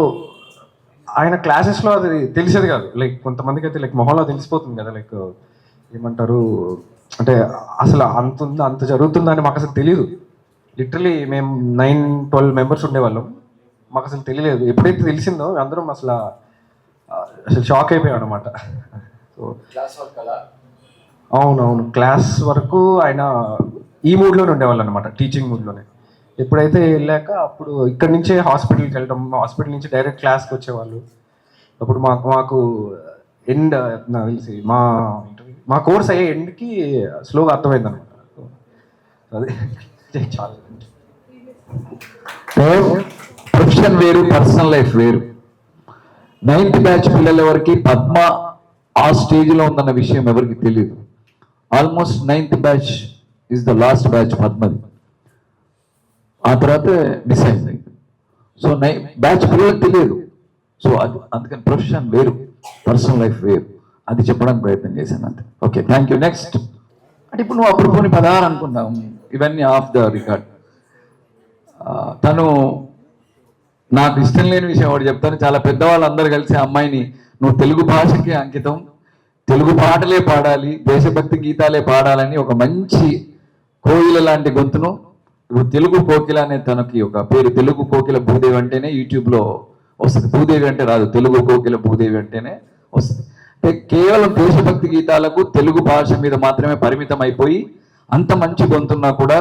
ఆయన క్లాసెస్లో అది తెలిసేది కాదు. లైక్ కొంతమందికి అయితే లైక్ మొహంలో తెలిసిపోతుంది కదా, లైక్ ఏమంటారు అంటే అసలు అంత జరుగుతుందని మాకు అసలు తెలియదు. లిటరలీ మేము 9-12 మెంబర్స్ ఉండేవాళ్ళం. మాకు అసలు తెలియలేదు. ఎప్పుడైతే తెలిసిందో అందరం అసలు షాక్ అయిపోయాం అనమాట. సో అవునవును, క్లాస్ వరకు ఆయన ఈ మూడ్లోనే ఉండేవాళ్ళు అనమాట, టీచింగ్ మూడ్లోనే. ఎప్పుడైతే వెళ్ళాక అప్పుడు ఇక్కడి నుంచే హాస్పిటల్కి వెళ్ళడం, హాస్పిటల్ నుంచి డైరెక్ట్ క్లాస్కి వచ్చేవాళ్ళు. అప్పుడు మాకు ఎండ్ నాకు తెలిసి మా కోర్స్ అయ్యే ఎండ్కి స్లోగా అర్థమైంది అనమాట. అదే చాలా ప్రొఫెషన్ వేరు, పర్సనల్ లైఫ్ వేరు. 9th బ్యాచ్ పిల్లల వరకు పద్మ ఆ స్టేజ్లో ఉందన్న విషయం ఎవరికి తెలియదు. Almost 9th batch is the last batch పద్మది. ఆ తర్వాత మిస్ అయింది. సో బ్యాచ్ పిల్లలకు తెలియదు. సో అందుకని ప్రొఫెషన్ వేరు, పర్సనల్ లైఫ్ వేరు. అది చెప్పడానికి ప్రయత్నం చేశాను అంతే. Okay, thank you. నెక్స్ట్ అంటే ఇప్పుడు నువ్వు అప్పుడు కొన్ని పదాలు అనుకున్నావు, ఇవన్నీ ఆఫ్ ద రికార్డ్. తను నాకు ఇష్టం లేని విషయం ఒకటి చెప్తాను. చాలా పెద్దవాళ్ళందరూ కలిసి అమ్మాయిని నువ్వు తెలుగు భాషకి అంకితం, తెలుగు పాటలే పాడాలి, దేశభక్తి గీతాలే పాడాలని ఒక మంచి కోయిల లాంటి గొంతును, ఇప్పుడు తెలుగు కోకిల అనే తనకి ఒక పేరు, తెలుగు కోకిల భూదేవి అంటేనే యూట్యూబ్లో వస్తుంది. భూదేవి అంటే రాదు, తెలుగు కోకిల భూదేవి అంటేనే వస్తుంది. అంటే కేవలం దేశభక్తి గీతాలకు తెలుగు భాష మీద మాత్రమే పరిమితం అయిపోయి అంత మంచి గొంతున్నా కూడా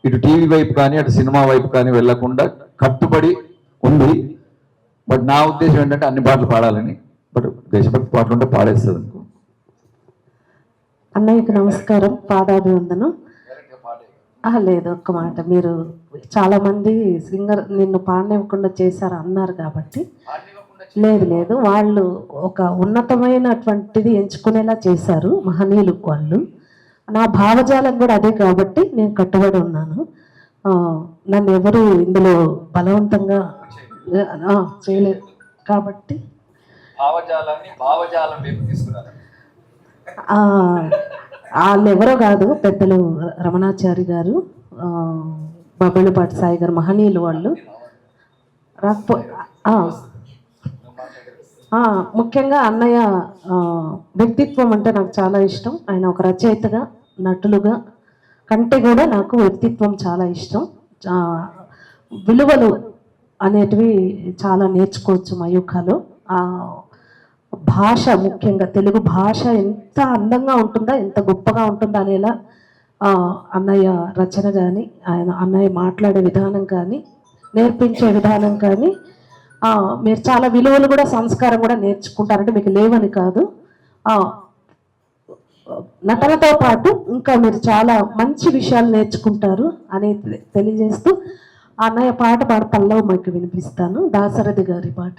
ఇటు టీవీ వైపు కానీ అటు సినిమా వైపు కానీ వెళ్లకుండా కట్టుబడి ఉంది. బట్ నా ఉద్దేశం ఏంటంటే అన్ని పాటలు పాడాలని. బట్ దేశభక్తి పాటలు ఉంటే పాడేస్తుంది అనుకో. అన్నయ్యకి నమస్కారం, పాదాభివందనం. లేదు, ఒక్క మాట. మీరు చాలామంది సింగర్ నిన్ను పాడనివ్వకుండా చేశారు అన్నారు కాబట్టి, లేదు వాళ్ళు ఒక ఉన్నతమైనటువంటిది ఎంచుకునేలా చేశారు మహనీయులు వాళ్ళు. నా భావజాలం కూడా అదే కాబట్టి నేను కట్టుబడి ఉన్నాను. నన్ను ఎవరు ఇందులో బలవంతంగా చేయలేదు కాబట్టి వాళ్ళు ఎవరో కాదు, పెద్దలు రమణాచారి గారు, బబ్బళ్ళపాటి సాయి గారు, మహనీయులు వాళ్ళు. ముఖ్యంగా అన్నయ్య వ్యక్తిత్వం అంటే నాకు చాలా ఇష్టం. ఆయన ఒక రచయితగా, నటులుగా కంటే కూడా నాకు వ్యక్తిత్వం చాలా ఇష్టం. విలువలు అనేటివి చాలా నేర్చుకోవచ్చు మయూఖాలో. భాష, ముఖ్యంగా తెలుగు భాష ఎంత అందంగా ఉంటుందా, ఎంత గొప్పగా ఉంటుందా అనేలా అన్నయ్య రచన కానీ, అన్నయ్య మాట్లాడే విధానం కానీ, నేర్పించే విధానం కానీ, మీరు చాలా విలువలు కూడా, సంస్కారం కూడా నేర్చుకుంటారంటే మీకు లేవని కాదు. నటనతో పాటు ఇంకా మీరు చాలా మంచి విషయాలు నేర్చుకుంటారు అని తెలియజేస్తూ అన్నయ్య పాట పల్లవి మాకు వినిపిస్తాను. దాశరథి గారి పాట.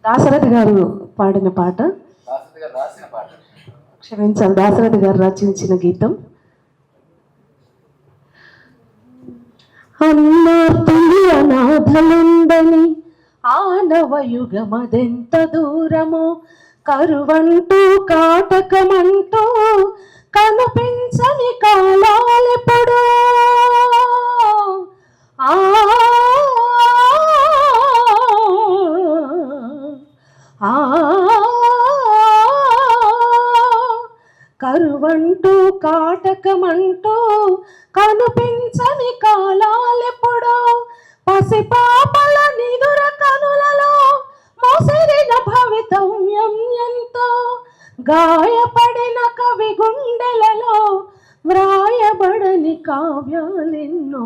దాశరథి గారు పాడిన పాట, క్షమించాలి, దాశరథి గారు రచించిన గీతం. అన్నార్తులి అనాథలుందని ఆనవయుగమదెంత దూరమో, కరువంటూ కాటకమంటూ కనిపించని కాలాలెప్పుడు. కరువంటూ కాటకమంటూ కనిపించని కాలాలెప్పుడో, పసిపాపల నిదుర కనులలో మోసరిన భవితవ్యం ఎంతో, గాయపడిన కవి గుండెలలో వ్రాయ వినబడని కావ్యాలెన్నో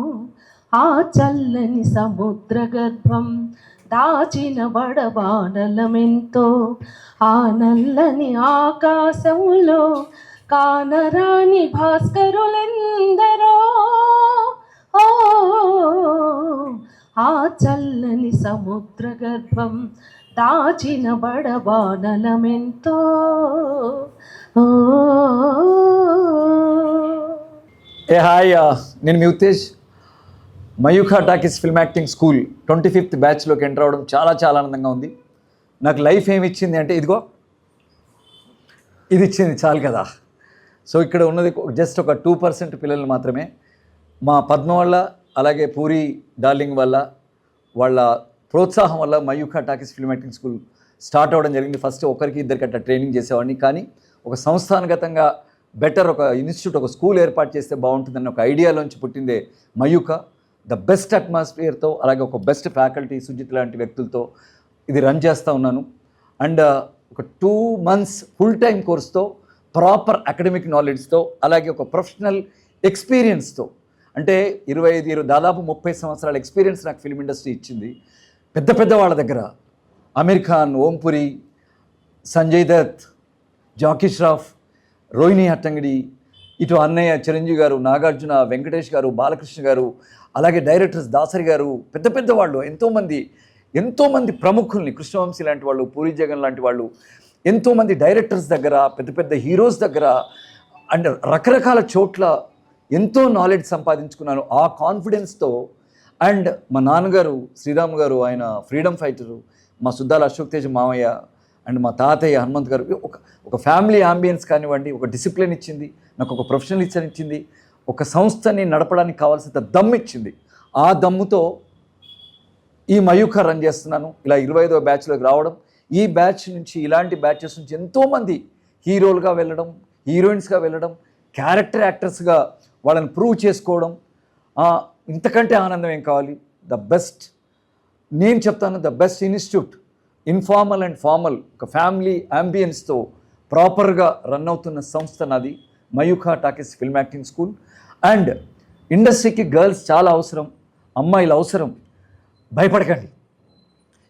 ఆ చల్లని సముద్ర గర్భం దాచిన బడబానలమెంతో ఆ నల్లని ఆకాశంలో కానరాని భాస్కరులెందరో ఓ ఆ చల్లని సముద్ర గర్భం దాచిన బడబానలమెంతో ఓ హాయ్, నేను మీ Uttej. Mayukha talkies film acting school 25th బ్యాచ్లోకి ఎంటర్ అవ్వడం చాలా చాలా ఆనందంగా ఉంది. నాకు లైఫ్ ఏమి ఇచ్చింది అంటే ఇదిగో ఇది ఇచ్చింది చాలు కదా. సో ఇక్కడ ఉన్నది జస్ట్ ఒక 2% పిల్లలు మాత్రమే. మా పద్మ వల్ల అలాగే పూరి డార్లింగ్ వల్ల వాళ్ళ ప్రోత్సాహం వల్ల Mayukha talkies film acting school start అవ్వడం జరిగింది. ఫస్ట్ ఒకరికి ఇద్దరికి అట్లా ట్రైనింగ్ చేసేవాడిని, కానీ ఒక సంస్థానగతంగా బెటర్ ఒక ఇన్స్టిట్యూట్ ఒక స్కూల్ ఏర్పాటు చేస్తే బాగుంటుందన్న ఒక ఐడియాలోంచి పుట్టిందే మయూఖ. ద బెస్ట్ అట్మాస్ఫియర్తో అలాగే ఒక బెస్ట్ ఫ్యాకల్టీ సుజిత్ లాంటి వ్యక్తులతో ఇది రన్ చేస్తూ ఉన్నాను. అండ్ ఒక 2 months ఫుల్ టైం కోర్స్తో ప్రాపర్ అకాడమిక్ నాలెడ్జ్తో అలాగే ఒక ప్రొఫెషనల్ ఎక్స్పీరియన్స్తో, అంటే 25 దాదాపు 30 సంవత్సరాల ఎక్స్పీరియన్స్ నాకు ఫిల్మ్ ఇండస్ట్రీ ఇచ్చింది. పెద్ద పెద్ద వాళ్ళ దగ్గర అమీర్ ఖాన్, ఓంపురి, సంజయ్ దత్, జాకీ ష్రాఫ్, రోహిణి హట్టంగిడి, ఇటు అన్నయ్య చిరంజీవి గారు, నాగార్జున, వెంకటేష్ గారు, బాలకృష్ణ గారు, అలాగే డైరెక్టర్స్ దాసరి గారు, పెద్ద పెద్ద వాళ్ళు ఎంతోమంది ప్రముఖుల్ని, కృష్ణవంశీ లాంటి వాళ్ళు, పూరి జగన్ లాంటి వాళ్ళు, ఎంతోమంది డైరెక్టర్స్ దగ్గర, పెద్ద పెద్ద హీరోస్ దగ్గర అండ్ రకరకాల చోట్ల ఎంతో నాలెడ్జ్ సంపాదించుకున్నాను ఆ కాన్ఫిడెన్స్తో. అండ్ మా నాన్నగారు శ్రీరామ్ గారు, ఆయన ఫ్రీడమ్ ఫైటరు, మా సుద్దాల అశోక్ తేజ్ మామయ్య అండ్ మా తాతయ్య హనుమంత్ గారు, ఒక ఫ్యామిలీ ఆంబియన్స్ కానివ్వండి, ఒక డిసిప్లిన్ ఇచ్చింది నాకు, ఒక ప్రొఫెషనలిజం ఇచ్చింది, ఒక సంస్థని నడపడానికి కావాల్సినంత దమ్ము ఇచ్చింది. ఆ దమ్ముతో ఈ మయూఖ రన్ చేస్తున్నాను. ఇలా 25వ బ్యాచ్లోకి రావడం, ఈ బ్యాచ్ నుంచి ఇలాంటి బ్యాచెస్ నుంచి ఎంతోమంది హీరోలుగా వెళ్ళడం, హీరోయిన్స్గా వెళ్ళడం, క్యారెక్టర్ యాక్టర్స్గా వాళ్ళని ప్రూవ్ చేసుకోవడం, ఇంతకంటే ఆనందం ఏం కావాలి. ద బెస్ట్, నేను చెప్తాను, the best institute, informal and formal, ఒక ఫ్యామిలీ అంబియన్స్తో ప్రాపర్గా రన్ అవుతున్న సంస్థ నాది Mayukha talkies film acting school. And ఇండస్ట్రీకి గర్ల్స్ చాలా అవసరం, అమ్మాయిలు అవసరం. భయపడకండి,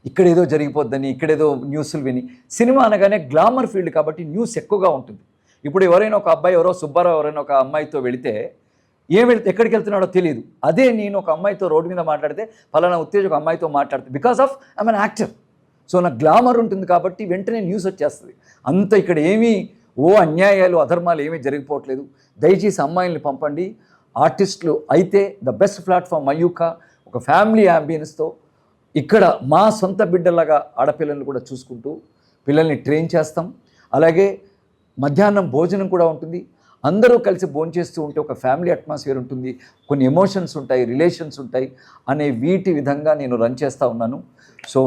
ఇక్కడేదో జరిగిపోద్దని, ఇక్కడేదో న్యూస్లు విని. సినిమా అనగానే గ్లామర్ ఫీల్డ్ కాబట్టి న్యూస్ ఎక్కువగా ఉంటుంది. ఇప్పుడు ఎవరైనా ఒక అబ్బాయి, ఎవరో సుబ్బారావు ఎవరైనా ఒక అమ్మాయితో వెళితే ఎక్కడికి వెళ్తున్నాడో తెలియదు. అదే నేను ఒక అమ్మాయితో రోడ్డు మీద మాట్లాడితే ఫలానా ఉత్తేజ్ ఒక అమ్మాయితో మాట్లాడితే, because of I'm an actor. So నాకు గ్లామర్ ఉంటుంది కాబట్టి వెంటనే న్యూస్ వచ్చేస్తుంది. అంత ఇక్కడ ఏమీ అన్యాయాలు అధర్మాలు ఏమీ జరిగిపోవట్లేదు. దయచేసి అమ్మాయిల్ని పంపండి. ఆర్టిస్టులు అయితే ద బెస్ట్ ప్లాట్ఫామ్ మయూఖ, ఒక ఫ్యామిలీ అంబియన్స్తో ఇక్కడ మా సొంత బిడ్డలాగా ఆడపిల్లల్ని కూడా చూసుకుంటూ పిల్లల్ని ట్రైన్ చేస్తాం. అలాగే మధ్యాహ్నం భోజనం కూడా ఉంటుంది. అందరూ కలిసి భోంచేస్తూ ఉంటే ఒక ఫ్యామిలీ అట్మాస్ఫియర్ ఉంటుంది, కొన్ని ఎమోషన్స్ ఉంటాయి, రిలేషన్స్ ఉంటాయి అనే వీటి విధంగా నేను రన్ చేస్తూ ఉన్నాను. So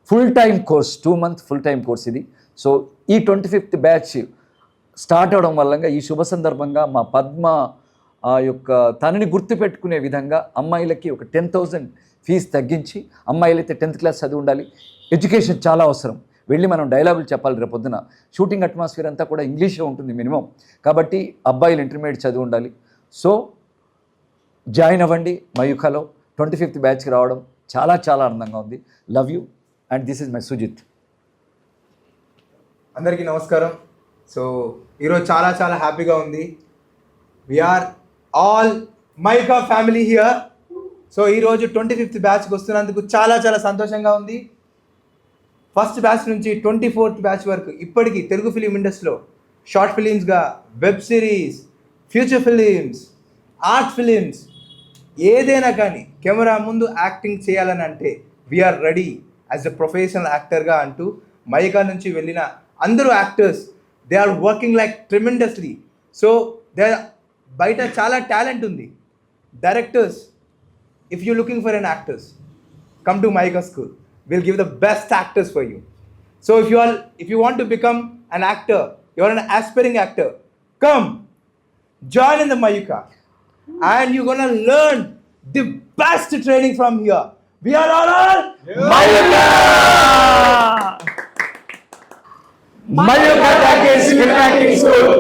full time course, 2 month full time course ఇది. సో ఈ 25th బ్యాచ్ స్టార్ట్ అవడం వల్ల ఈ శుభ సందర్భంగా మా పద్మ యొక్క తనని గుర్తుపెట్టుకునే విధంగా అమ్మాయిలకి ఒక 10,000 ఫీజు తగ్గించి, అమ్మాయిలైతే 10th క్లాస్ చదివి ఉండాలి. ఎడ్యుకేషన్ చాలా అవసరం. వెళ్ళి మనం డైలాగులు చెప్పాలి. రేపొద్దున షూటింగ్ అట్మాస్ఫియర్ అంతా కూడా ఇంగ్లీషే ఉంటుంది మినిమం. కాబట్టి అబ్బాయిలు ఇంటర్మీడియట్ చదివి ఉండాలి. సో జాయిన్ అవ్వండి మయూఖలో. 25th బ్యాచ్కి రావడం చాలా చాలా ఆనందంగా ఉంది. Love you and this is my Sujith. అందరికీ నమస్కారం. సో ఈరోజు చాలా చాలా హ్యాపీగా ఉంది. We're all Mayukha family here. So ఈరోజు 25th బ్యాచ్కి వస్తున్నందుకు చాలా చాలా సంతోషంగా ఉంది. ఫస్ట్ బ్యాచ్ నుంచి 24th బ్యాచ్ వరకు ఇప్పటికీ తెలుగు ఫిలిం ఇండస్ట్రీలో షార్ట్ ఫిలిమ్స్గా, web series, future films, art films, ఏదైనా కానీ కెమెరా ముందు యాక్టింగ్ చేయాలని అంటే we're ready as a professional యాక్టర్గా అంటూ మయూఖ నుంచి వెళ్ళిన అందరూ actors they are working like tremendously. So they బయట చాలా టాలెంట్ ఉంది. Directors, if you're looking for an actors, come to Maiga School. We'll give the best actors for you. So if you want to become an actor, you're an aspiring actor, come join in the Mayuka and you're going to learn the best training from here. We are all Mayuka! Mayuka Skill Acting School.